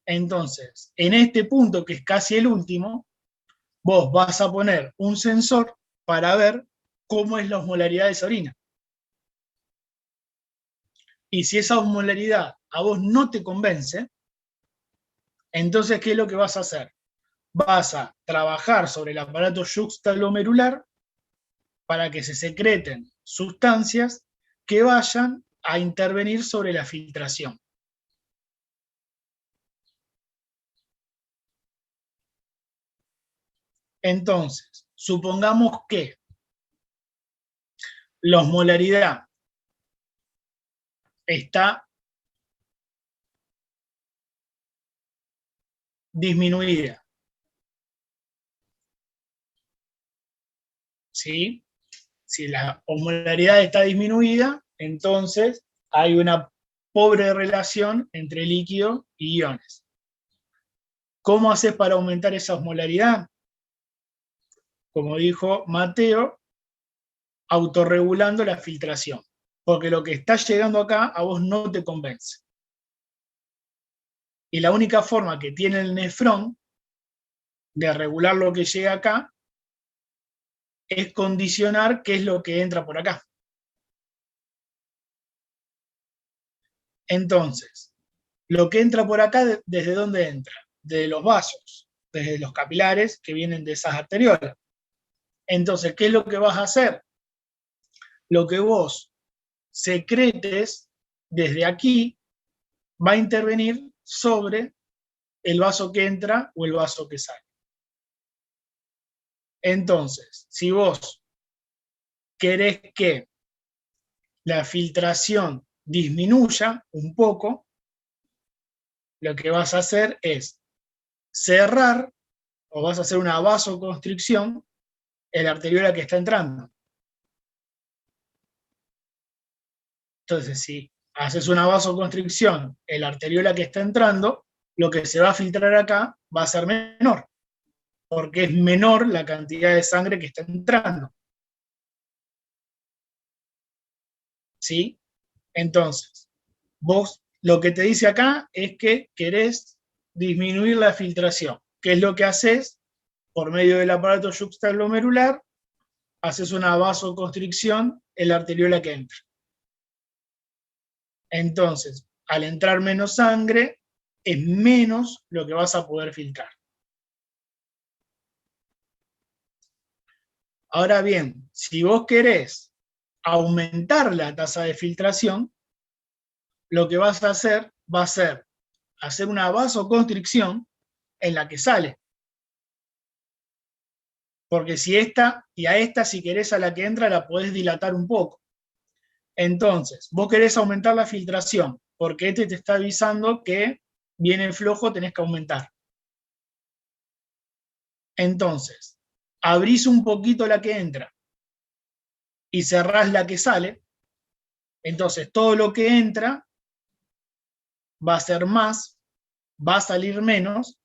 entonces, en este punto, que es casi el último, vos vas a poner un sensor para ver cómo es la osmolaridad de esa orina. Y si esa osmolaridad a vos no te convence, entonces, ¿qué es lo que vas a hacer? Vas a trabajar sobre el aparato yuxtaglomerular para que se secreten sustancias que vayan a intervenir sobre la filtración. Entonces, supongamos que la osmolaridad está disminuida. ¿Sí? Si la osmolaridad está disminuida, entonces hay una pobre relación entre líquido y iones. ¿Cómo haces para aumentar esa osmolaridad? Como dijo Mateo, autorregulando la filtración, porque lo que está llegando acá a vos no te convence. Y la única forma que tiene el nefrón de regular lo que llega acá es condicionar qué es lo que entra por acá. Entonces, lo que entra por acá, ¿desde dónde entra? Desde los vasos, desde los capilares que vienen de esas arteriolas. Entonces, ¿qué es lo que vas a hacer? Lo que vos secretes desde aquí va a intervenir sobre el vaso que entra o el vaso que sale. Entonces, si vos querés que la filtración disminuya un poco, lo que vas a hacer es cerrar, o vas a hacer una vasoconstricción en la arteriola que está entrando. Entonces, si haces una vasoconstricción en la arteriola que está entrando, lo que se va a filtrar acá va a ser menor, porque es menor la cantidad de sangre que está entrando. ¿Sí? Entonces, Vos lo que te dice acá es que querés disminuir la filtración. ¿Qué es lo que haces? Por medio del aparato yuxtaglomerular, haces una vasoconstricción en la arteriola que entra. Entonces, al entrar menos sangre, es menos lo que vas a poder filtrar. Ahora bien, si vos querés aumentar la tasa de filtración, lo que vas a hacer va a ser hacer una vasoconstricción en la que sale. Porque si esta, y a esta si querés a la que entra, la podés dilatar un poco. Entonces, vos querés aumentar la filtración, porque este te está avisando que viene flojo, tenés que aumentar. Entonces, abrís un poquito la que entra y cerrás la que sale. Entonces, todo lo que entra va a ser más, va a salir menos,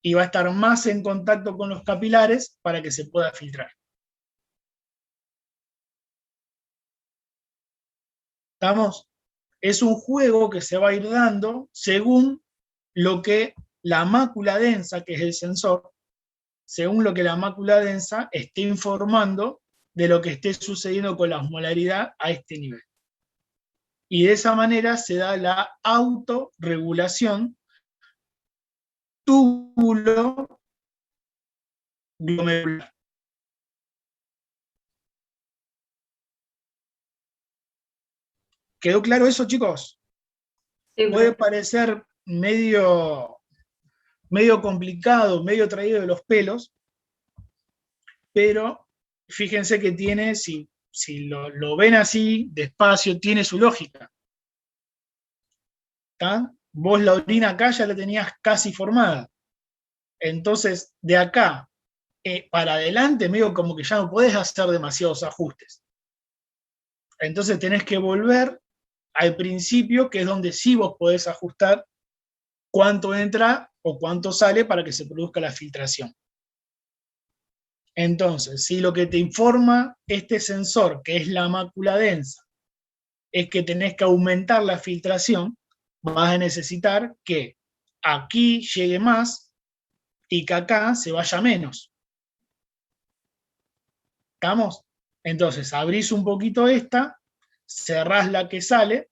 y va a estar más en contacto con los capilares para que se pueda filtrar. ¿Estamos? Es un juego que se va a ir dando según lo que la mácula densa, que es el sensor, según lo que la mácula densa esté informando de lo que esté sucediendo con la osmolaridad a este nivel. Y de esa manera se da la autorregulación túbulo glomerular. ¿Quedó claro eso, chicos? Sí, Puede parecer medio complicado, medio traído de los pelos, pero fíjense que tiene, si lo ven así, despacio, tiene su lógica. ¿Está? Vos la orina acá ya la tenías casi formada. Entonces, de acá para adelante, medio como que ya no podés hacer demasiados ajustes. Entonces tenés que volver al principio, que es donde sí vos podés ajustar cuánto entra o cuánto sale para que se produzca la filtración. Entonces, si lo que te informa este sensor, que es la mácula densa, es que tenés que aumentar la filtración, vas a necesitar que aquí llegue más y que acá se vaya menos. ¿Estamos? Entonces, abrís un poquito esta, cerrás la que sale,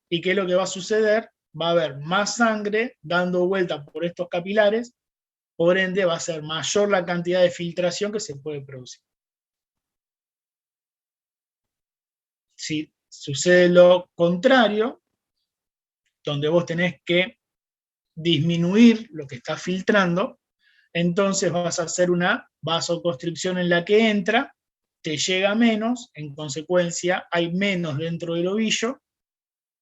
y ¿qué es lo que va a suceder? Va a haber más sangre dando vuelta por estos capilares, por ende va a ser mayor la cantidad de filtración que se puede producir. Si sucede lo contrario, donde vos tenés que disminuir lo que está filtrando, entonces vas a hacer una vasoconstricción en la que entra, te llega menos, en consecuencia hay menos dentro del ovillo,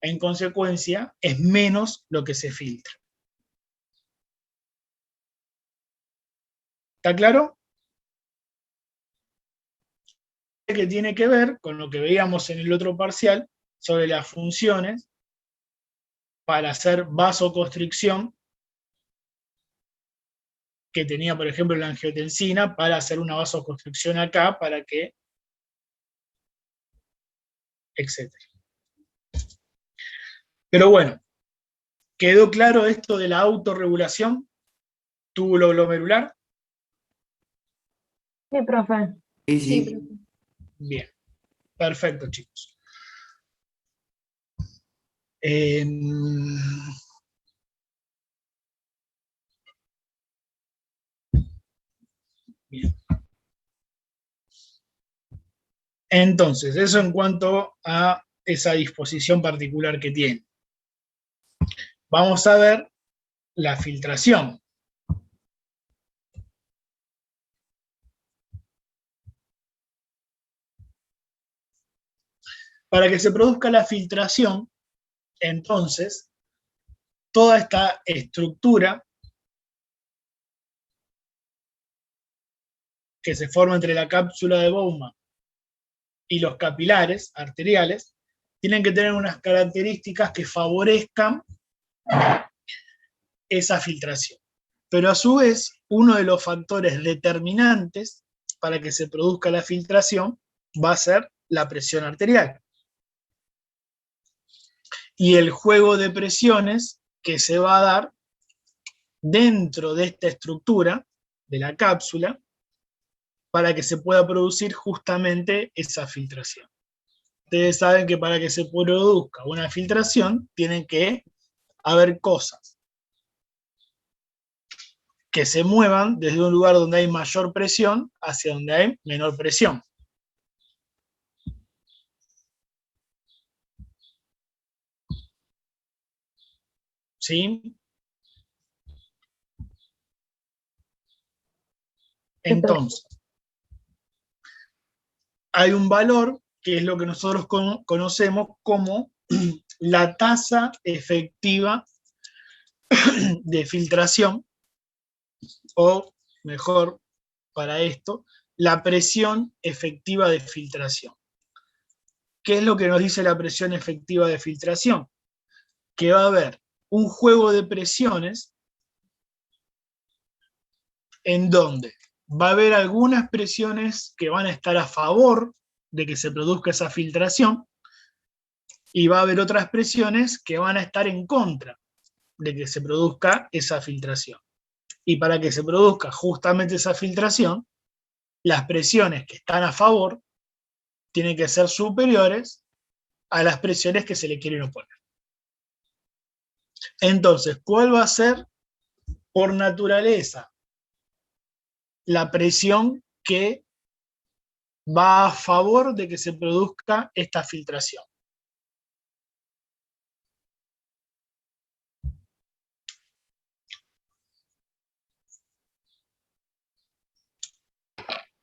en consecuencia es menos lo que se filtra. ¿Está claro? Que tiene que ver con lo que veíamos en el otro parcial sobre las funciones para hacer vasoconstricción que tenía, por ejemplo, la angiotensina para hacer una vasoconstricción acá para que, etcétera. Pero bueno, ¿quedó claro esto de la autorregulación túbulo glomerular? Sí, profe. Sí, sí. Bien, perfecto, chicos. Bien. Entonces, eso en cuanto a esa disposición particular que tiene. Vamos a ver la filtración. Para que se produzca la filtración, entonces, toda esta estructura que se forma entre la cápsula de Bowman y los capilares arteriales, tienen que tener unas características que favorezcan esa filtración. Pero a su vez, uno de los factores determinantes para que se produzca la filtración va a ser la presión arterial. y el juego de presiones que se va a dar dentro de esta estructura de la cápsula para que se pueda producir justamente esa filtración. Ustedes saben que para que se produzca una filtración tienen que haber cosas que se muevan desde un lugar donde hay mayor presión hacia donde hay menor presión. ¿Sí? Entonces, hay un valor que es lo que nosotros conocemos como la tasa efectiva de filtración, o mejor para esto, la presión efectiva de filtración. ¿Qué es lo que nos dice la presión efectiva de filtración? Que va a haber un juego de presiones en donde va a haber algunas presiones que van a estar a favor de que se produzca esa filtración y va a haber otras presiones que van a estar en contra de que se produzca esa filtración. Y para que se produzca justamente esa filtración, las presiones que están a favor tienen que ser superiores a las presiones que se le quieren oponer. Entonces, ¿cuál va a ser por naturaleza la presión que va a favor de que se produzca esta filtración?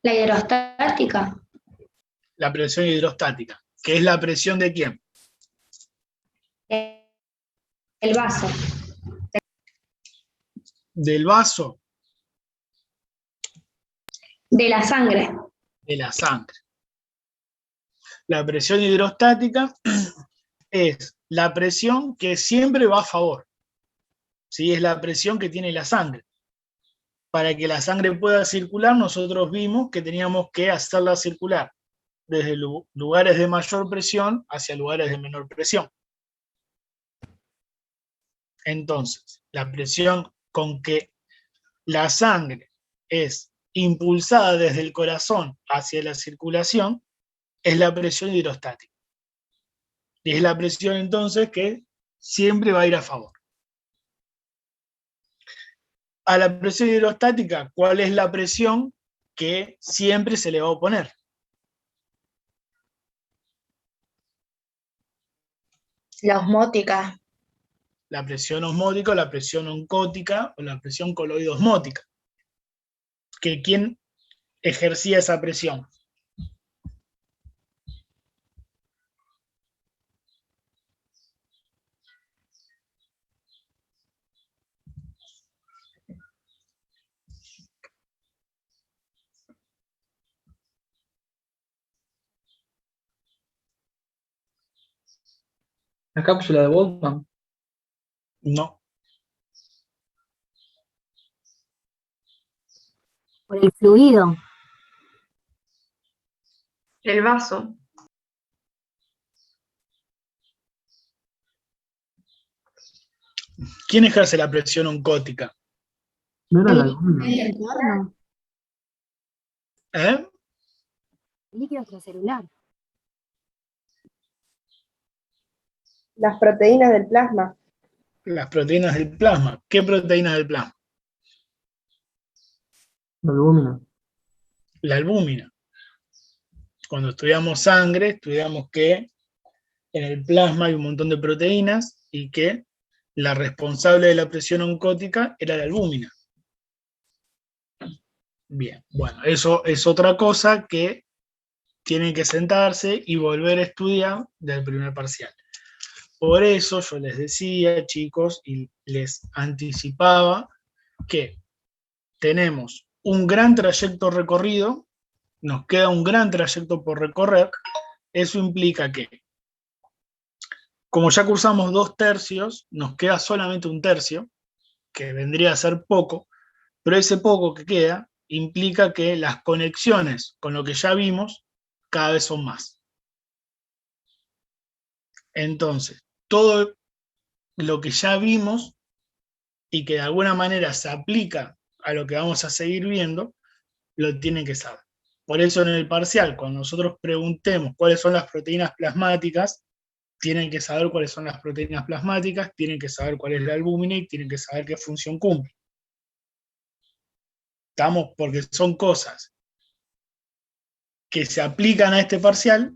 La hidrostática. La presión hidrostática, que es la presión de ¿quién? El vaso. Del vaso, De la sangre. de la sangre. La presión hidrostática es la presión que siempre va a favor. ¿Sí? Es la presión que tiene la sangre. Para que la sangre pueda circular, nosotros vimos que teníamos que hacerla circular desde lugares de mayor presión hacia lugares de menor presión. Entonces, la presión con que la sangre es impulsada desde el corazón hacia la circulación es la presión hidrostática. Y es la presión entonces que siempre va a ir a favor. A la presión hidrostática, ¿cuál es la presión que siempre se le va a oponer? La osmótica. La presión osmótica, la presión oncótica o la presión coloidosmótica. ¿Que quién ejercía esa presión? La cápsula de Boltzmann. No. Por el fluido. El vaso. ¿Quién ejerce la presión oncótica? ¿No era la El albúmina? interno, ¿Eh? el líquido extracelular. Las proteínas del plasma. Las proteínas del plasma. ¿Qué proteínas del plasma? La albúmina. La albúmina. Cuando estudiamos sangre, estudiamos que en el plasma hay un montón de proteínas y que la responsable de la presión oncótica era la albúmina. Bien, bueno, eso es otra cosa que tienen que sentarse y volver a estudiar del primer parcial. Por eso yo les decía, chicos, y les anticipaba que tenemos un gran trayecto recorrido, nos queda un gran trayecto por recorrer. Eso implica que, como ya cursamos 2/3, nos queda solamente 1/3, que vendría a ser poco, pero ese poco que queda implica que las conexiones con lo que ya vimos cada vez son más. Entonces, todo lo que ya vimos y que de alguna manera se aplica a lo que vamos a seguir viendo, lo tienen que saber. Por eso en el parcial, cuando nosotros preguntemos cuáles son las proteínas plasmáticas, tienen que saber cuáles son las proteínas plasmáticas, tienen que saber cuál es la albúmina y tienen que saber qué función cumple. ¿Estamos? Porque son cosas que se aplican a este parcial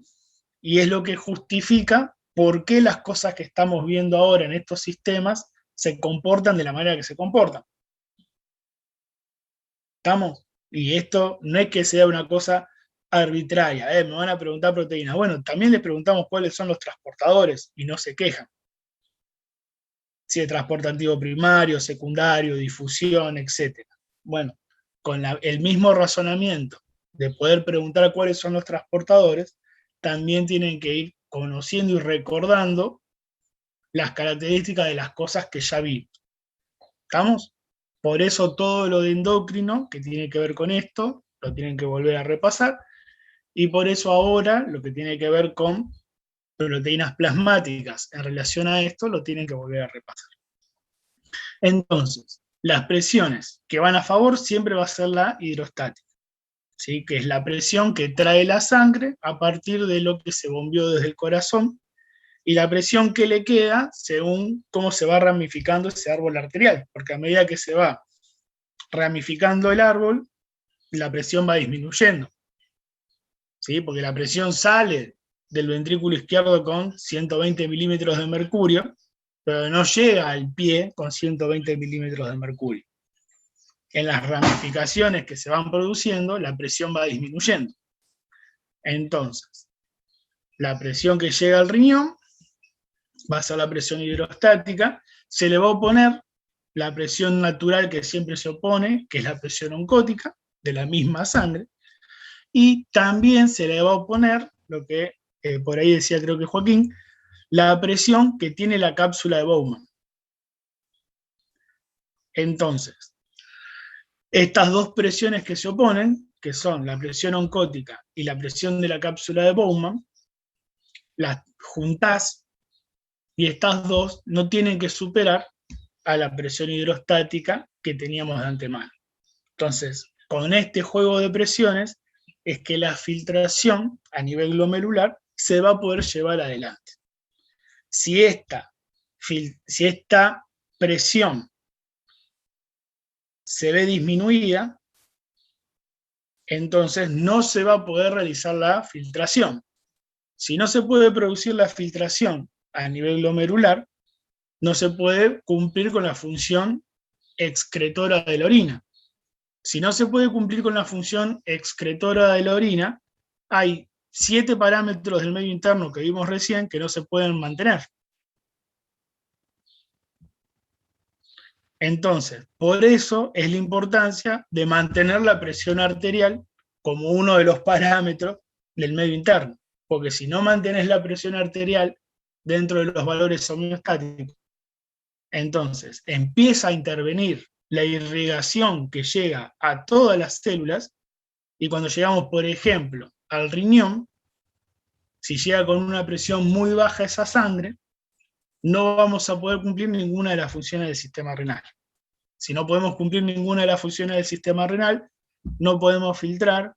y es lo que justifica por qué las cosas que estamos viendo ahora en estos sistemas se comportan de la manera que se comportan. ¿Estamos? Y esto no es que sea una cosa arbitraria, me van a preguntar proteínas. Bueno, también les preguntamos cuáles son los transportadores y no se quejan. Si es transportativo primario, secundario, difusión, etc. Bueno, con el mismo razonamiento de poder preguntar cuáles son los transportadores, también tienen que ir conociendo y recordando las características de las cosas que ya vimos. ¿Estamos? Por eso todo lo de endocrino, que tiene que ver con esto, lo tienen que volver a repasar, y por eso ahora lo que tiene que ver con proteínas plasmáticas en relación a esto, lo tienen que volver a repasar. Entonces, las presiones que van a favor siempre va a ser la hidrostática, ¿sí? Que es la presión que trae la sangre a partir de lo que se bombeó desde el corazón, y la presión que le queda según cómo se va ramificando ese árbol arterial, porque a medida que se va ramificando el árbol, la presión va disminuyendo, ¿sí? Porque la presión sale del ventrículo izquierdo con 120 milímetros de mercurio, pero no llega al pie con 120 milímetros de mercurio. En las ramificaciones que se van produciendo, la presión va disminuyendo. Entonces, la presión que llega al riñón va a ser la presión hidrostática, se le va a oponer la presión natural que siempre se opone, que es la presión oncótica, de la misma sangre, y también se le va a oponer, lo que por ahí decía creo que Joaquín, la presión que tiene la cápsula de Bowman. Entonces, estas dos presiones que se oponen, que son la presión oncótica y la presión de la cápsula de Bowman, las juntás y estas dos no tienen que superar a la presión hidrostática que teníamos de antemano. Entonces, con este juego de presiones es que la filtración a nivel glomerular se va a poder llevar adelante. Si esta presión se ve disminuida, entonces no se va a poder realizar la filtración. Si no se puede producir la filtración a nivel glomerular, no se puede cumplir con la función excretora de la orina. Si no se puede cumplir con la función excretora de la orina, hay 7 parámetros del medio interno que vimos recién que no se pueden mantener. Entonces, por eso es la importancia de mantener la presión arterial como uno de los parámetros del medio interno, porque si no mantenés la presión arterial dentro de los valores homeostáticos, entonces empieza a intervenir la irrigación que llega a todas las células, y cuando llegamos, por ejemplo, al riñón, si llega con una presión muy baja esa sangre, no vamos a poder cumplir ninguna de las funciones del sistema renal. Si no podemos cumplir ninguna de las funciones del sistema renal, no podemos filtrar,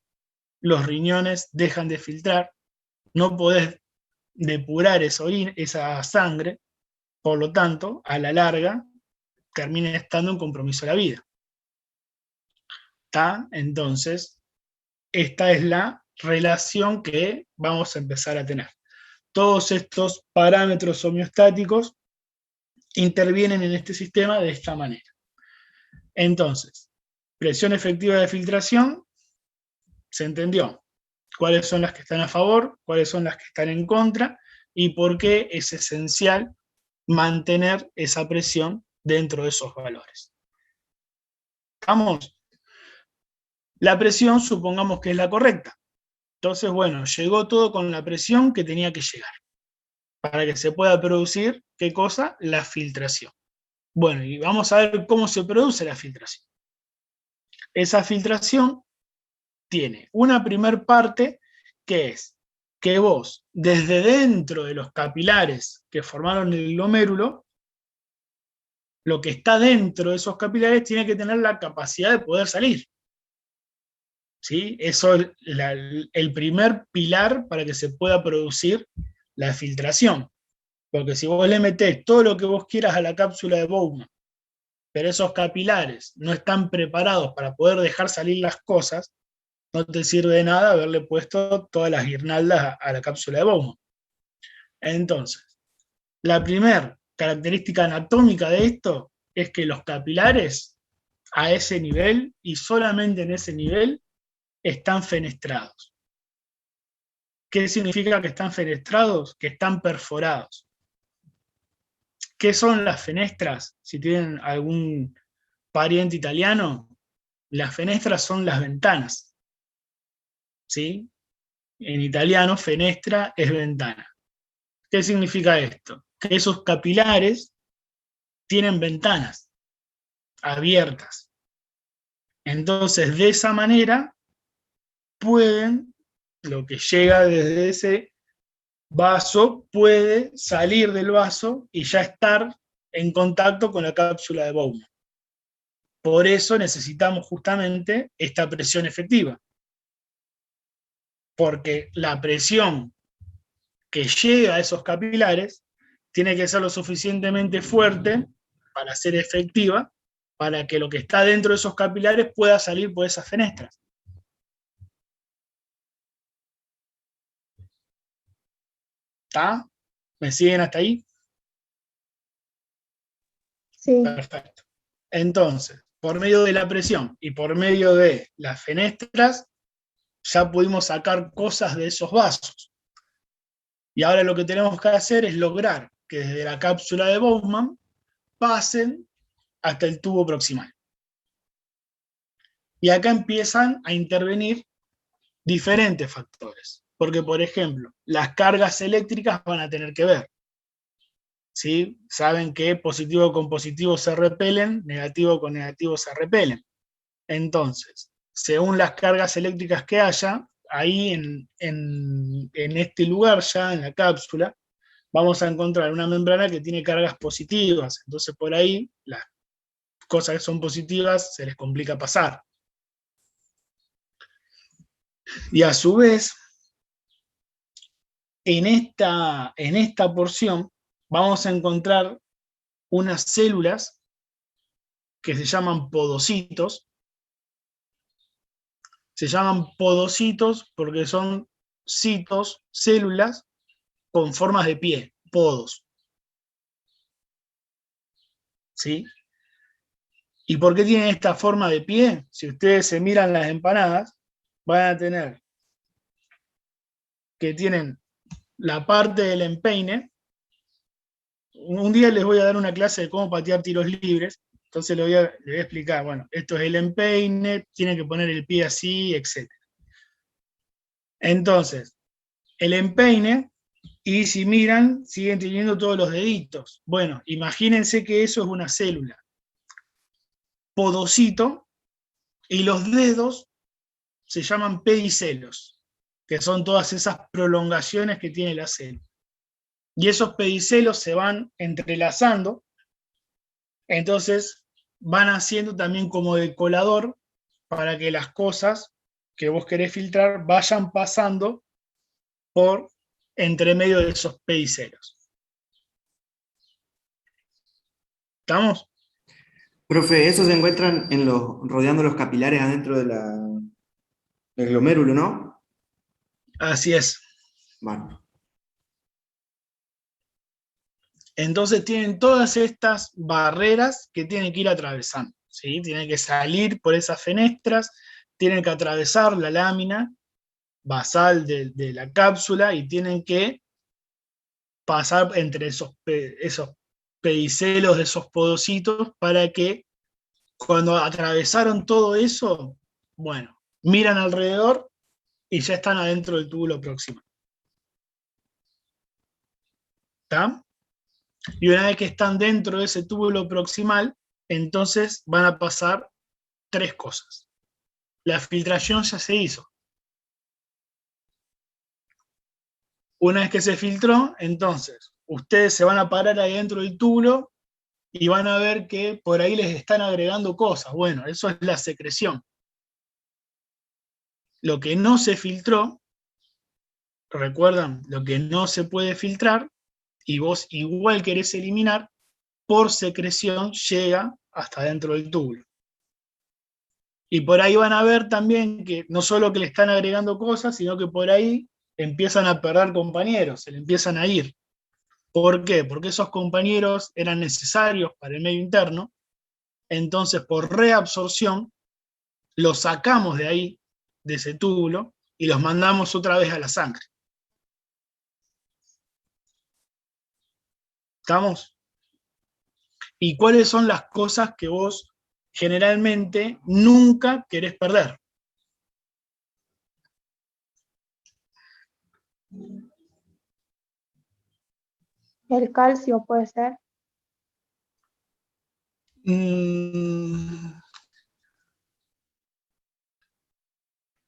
los riñones dejan de filtrar, no podés depurar esa sangre, por lo tanto, a la larga, termina estando en compromiso la vida. ¿Está? Entonces, esta es la relación que vamos a empezar a tener. Todos estos parámetros homeostáticos intervienen en este sistema de esta manera. Entonces, presión efectiva de filtración, se entendió. Cuáles son las que están a favor, cuáles son las que están en contra, y por qué es esencial mantener esa presión dentro de esos valores. ¿Estamos? La presión, supongamos que es la correcta. Entonces, bueno, llegó todo con la presión que tenía que llegar, para que se pueda producir, ¿qué cosa? La filtración. Bueno, y vamos a ver cómo se produce la filtración. Esa filtración tiene una primer parte que es que vos, desde dentro de los capilares que formaron el glomérulo, lo que está dentro de esos capilares tiene que tener la capacidad de poder salir. ¿Sí? Eso es el primer pilar para que se pueda producir la filtración. Porque si vos le metés todo lo que vos quieras a la cápsula de Bowman, pero esos capilares no están preparados para poder dejar salir las cosas, no te sirve de nada haberle puesto todas las guirnaldas a la cápsula de Bowman. Entonces, la primera característica anatómica de esto es que los capilares a ese nivel, y solamente en ese nivel, están fenestrados. ¿Qué significa que están fenestrados? Que están perforados. ¿Qué son las fenestras? Si tienen algún pariente italiano, las fenestras son las ventanas. ¿Sí? En italiano, fenestra es ventana. ¿Qué significa esto? Que esos capilares tienen ventanas abiertas. Entonces, de esa manera, pueden, lo que llega desde ese vaso, puede salir del vaso y ya estar en contacto con la cápsula de Bowman. Por eso necesitamos justamente esta presión efectiva. Porque la presión que llega a esos capilares tiene que ser lo suficientemente fuerte para ser efectiva, para que lo que está dentro de esos capilares pueda salir por esas fenestras. ¿Está? ¿Me siguen hasta ahí? Sí. Perfecto. Entonces, por medio de la presión y por medio de las fenestras, ya pudimos sacar cosas de esos vasos. Y ahora lo que tenemos que hacer es lograr que desde la cápsula de Bowman pasen hasta el tubo proximal. Y acá empiezan a intervenir diferentes factores. Porque, por ejemplo, las cargas eléctricas van a tener que ver. ¿Sí? Saben que positivo con positivo se repelen, negativo con negativo se repelen. Entonces, según las cargas eléctricas que haya, ahí en este lugar ya, en la cápsula, vamos a encontrar una membrana que tiene cargas positivas. Entonces, por ahí, las cosas que son positivas se les complica pasar. Y a su vez, en esta porción vamos a encontrar unas células que se llaman podocitos. Se llaman podocitos porque son citos, células con formas de pie, podos. ¿Sí? ¿Y por qué tienen esta forma de pie? Si ustedes se miran las empanadas, van a tener que tienen la parte del empeine. Un día les voy a dar una clase de cómo patear tiros libres, entonces les voy a explicar, bueno, esto es el empeine, tienen que poner el pie así, etc. Entonces, el empeine, y si miran, siguen teniendo todos los deditos. Bueno, imagínense que eso es una célula. Podocito, y los dedos se llaman pedicelos, que son todas esas prolongaciones que tiene la célula. Y esos pedicelos se van entrelazando, entonces van haciendo también como de colador para que las cosas que vos querés filtrar vayan pasando por entre medio de esos pedicelos. ¿Estamos? Profe, esos se encuentran rodeando los capilares adentro del glomérulo, ¿no? Así es. Vale. Entonces tienen todas estas barreras que tienen que ir atravesando, ¿sí? Tienen que salir por esas fenestras, tienen que atravesar la lámina basal de la cápsula y tienen que pasar entre esos pedicelos de esos podocitos para que cuando atravesaron todo eso, bueno, miran alrededor y ya están adentro del túbulo proximal. ¿Está? Y una vez que están dentro de ese túbulo proximal, entonces van a pasar tres cosas. La filtración ya se hizo. Una vez que se filtró, entonces, ustedes se van a parar ahí dentro del túbulo y van a ver que por ahí les están agregando cosas. Bueno, eso es la secreción. Lo que no se filtró, recuerdan, lo que no se puede filtrar, y vos igual querés eliminar, por secreción llega hasta dentro del túbulo. Y por ahí van a ver también que no solo que le están agregando cosas, sino que por ahí empiezan a perder compañeros, se le empiezan a ir. ¿Por qué? Porque esos compañeros eran necesarios para el medio interno, entonces por reabsorción los sacamos de ahí, de ese túbulo, y los mandamos otra vez a la sangre. ¿Estamos? ¿Y cuáles son las cosas que vos generalmente nunca querés perder? El calcio puede ser.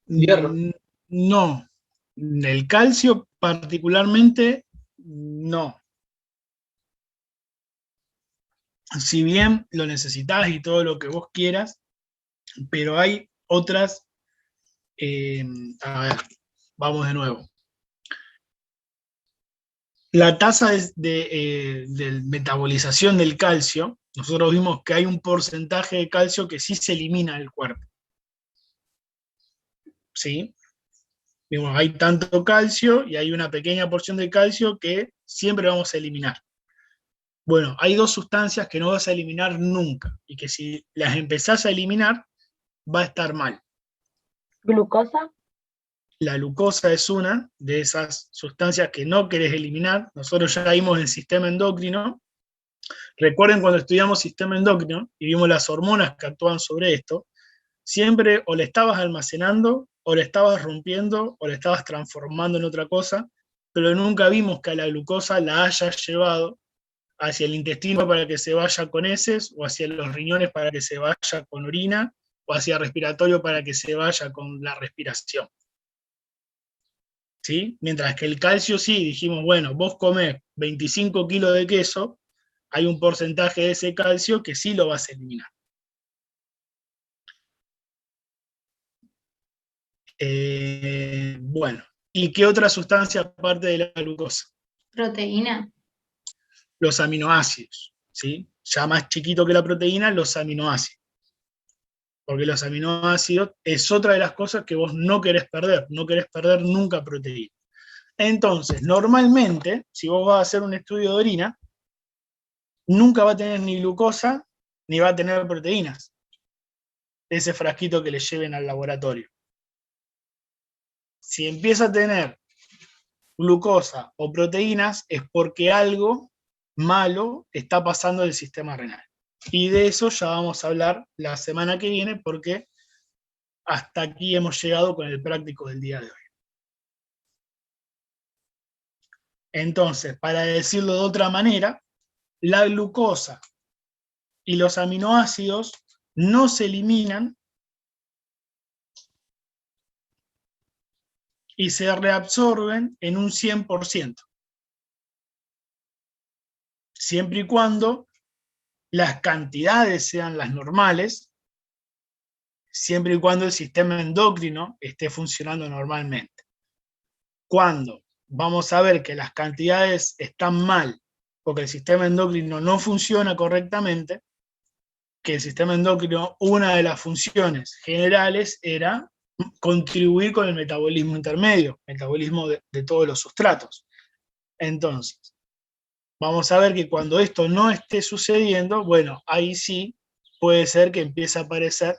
Hierro. No. El calcio particularmente, no. Si bien lo necesitas y todo lo que vos quieras, pero hay otras, a ver, vamos de nuevo. La tasa de metabolización del calcio, nosotros vimos que hay un porcentaje de calcio que sí se elimina del cuerpo. ¿Sí? Vimos, hay tanto calcio y hay una pequeña porción de calcio que siempre vamos a eliminar. Bueno, hay dos sustancias que no vas a eliminar nunca y que si las empezás a eliminar va a estar mal. Glucosa. La glucosa es una de esas sustancias que no querés eliminar. Nosotros ya vimos el sistema endocrino. Recuerden cuando estudiamos sistema endocrino y vimos las hormonas que actúan sobre esto, siempre o le estabas almacenando, o le estabas rompiendo, o le estabas transformando en otra cosa, pero nunca vimos que a la glucosa la hayas llevado hacia el intestino para que se vaya con heces, o hacia los riñones para que se vaya con orina, o hacia el respiratorio para que se vaya con la respiración. ¿Sí? Mientras que el calcio sí, dijimos, bueno, vos comés 25 kilos de queso, hay un porcentaje de ese calcio que sí lo vas a eliminar. Bueno, ¿y qué otra sustancia aparte de la glucosa? Proteína. Los aminoácidos, ¿sí? Ya más chiquito que la proteína, los aminoácidos. Porque los aminoácidos es otra de las cosas que vos no querés perder nunca proteína. Entonces, normalmente, si vos vas a hacer un estudio de orina, nunca va a tener ni glucosa, ni va a tener proteínas, ese frasquito que le lleven al laboratorio. Si empieza a tener glucosa o proteínas, es porque algo malo está pasando en el sistema renal. Y de eso ya vamos a hablar la semana que viene, porque hasta aquí hemos llegado con el práctico del día de hoy. Entonces, para decirlo de otra manera, la glucosa y los aminoácidos no se eliminan y se reabsorben en un 100%, siempre y cuando las cantidades sean las normales, siempre y cuando el sistema endocrino esté funcionando normalmente. Cuando vamos a ver que las cantidades están mal, porque el sistema endocrino no funciona correctamente, que el sistema endocrino, una de las funciones generales era contribuir con el metabolismo intermedio, metabolismo de todos los sustratos. Entonces, vamos a ver que cuando esto no esté sucediendo, bueno, ahí sí puede ser que empiece a aparecer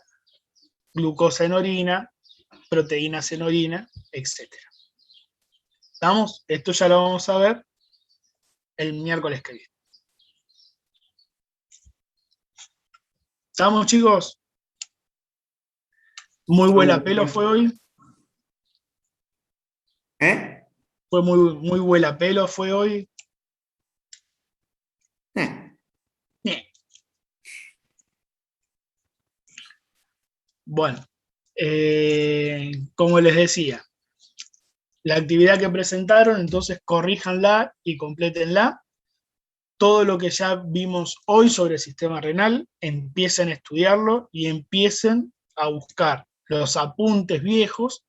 glucosa en orina, proteínas en orina, etc. ¿Estamos? Esto ya lo vamos a ver el miércoles que viene. ¿Estamos, chicos? Muy buena pelo fue hoy. ¿Eh? Fue muy buena pelo fue hoy. Bueno, como les decía, la actividad que presentaron, entonces corríjanla y complétenla. Todo lo que ya vimos hoy sobre el sistema renal, empiecen a estudiarlo y empiecen a buscar los apuntes viejos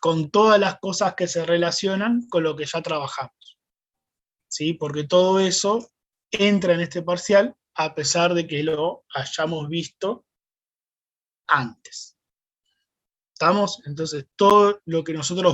con todas las cosas que se relacionan con lo que ya trabajamos, ¿sí? Porque todo eso entra en este parcial a pesar de que lo hayamos visto antes. ¿Estamos? Entonces, todo lo que nosotros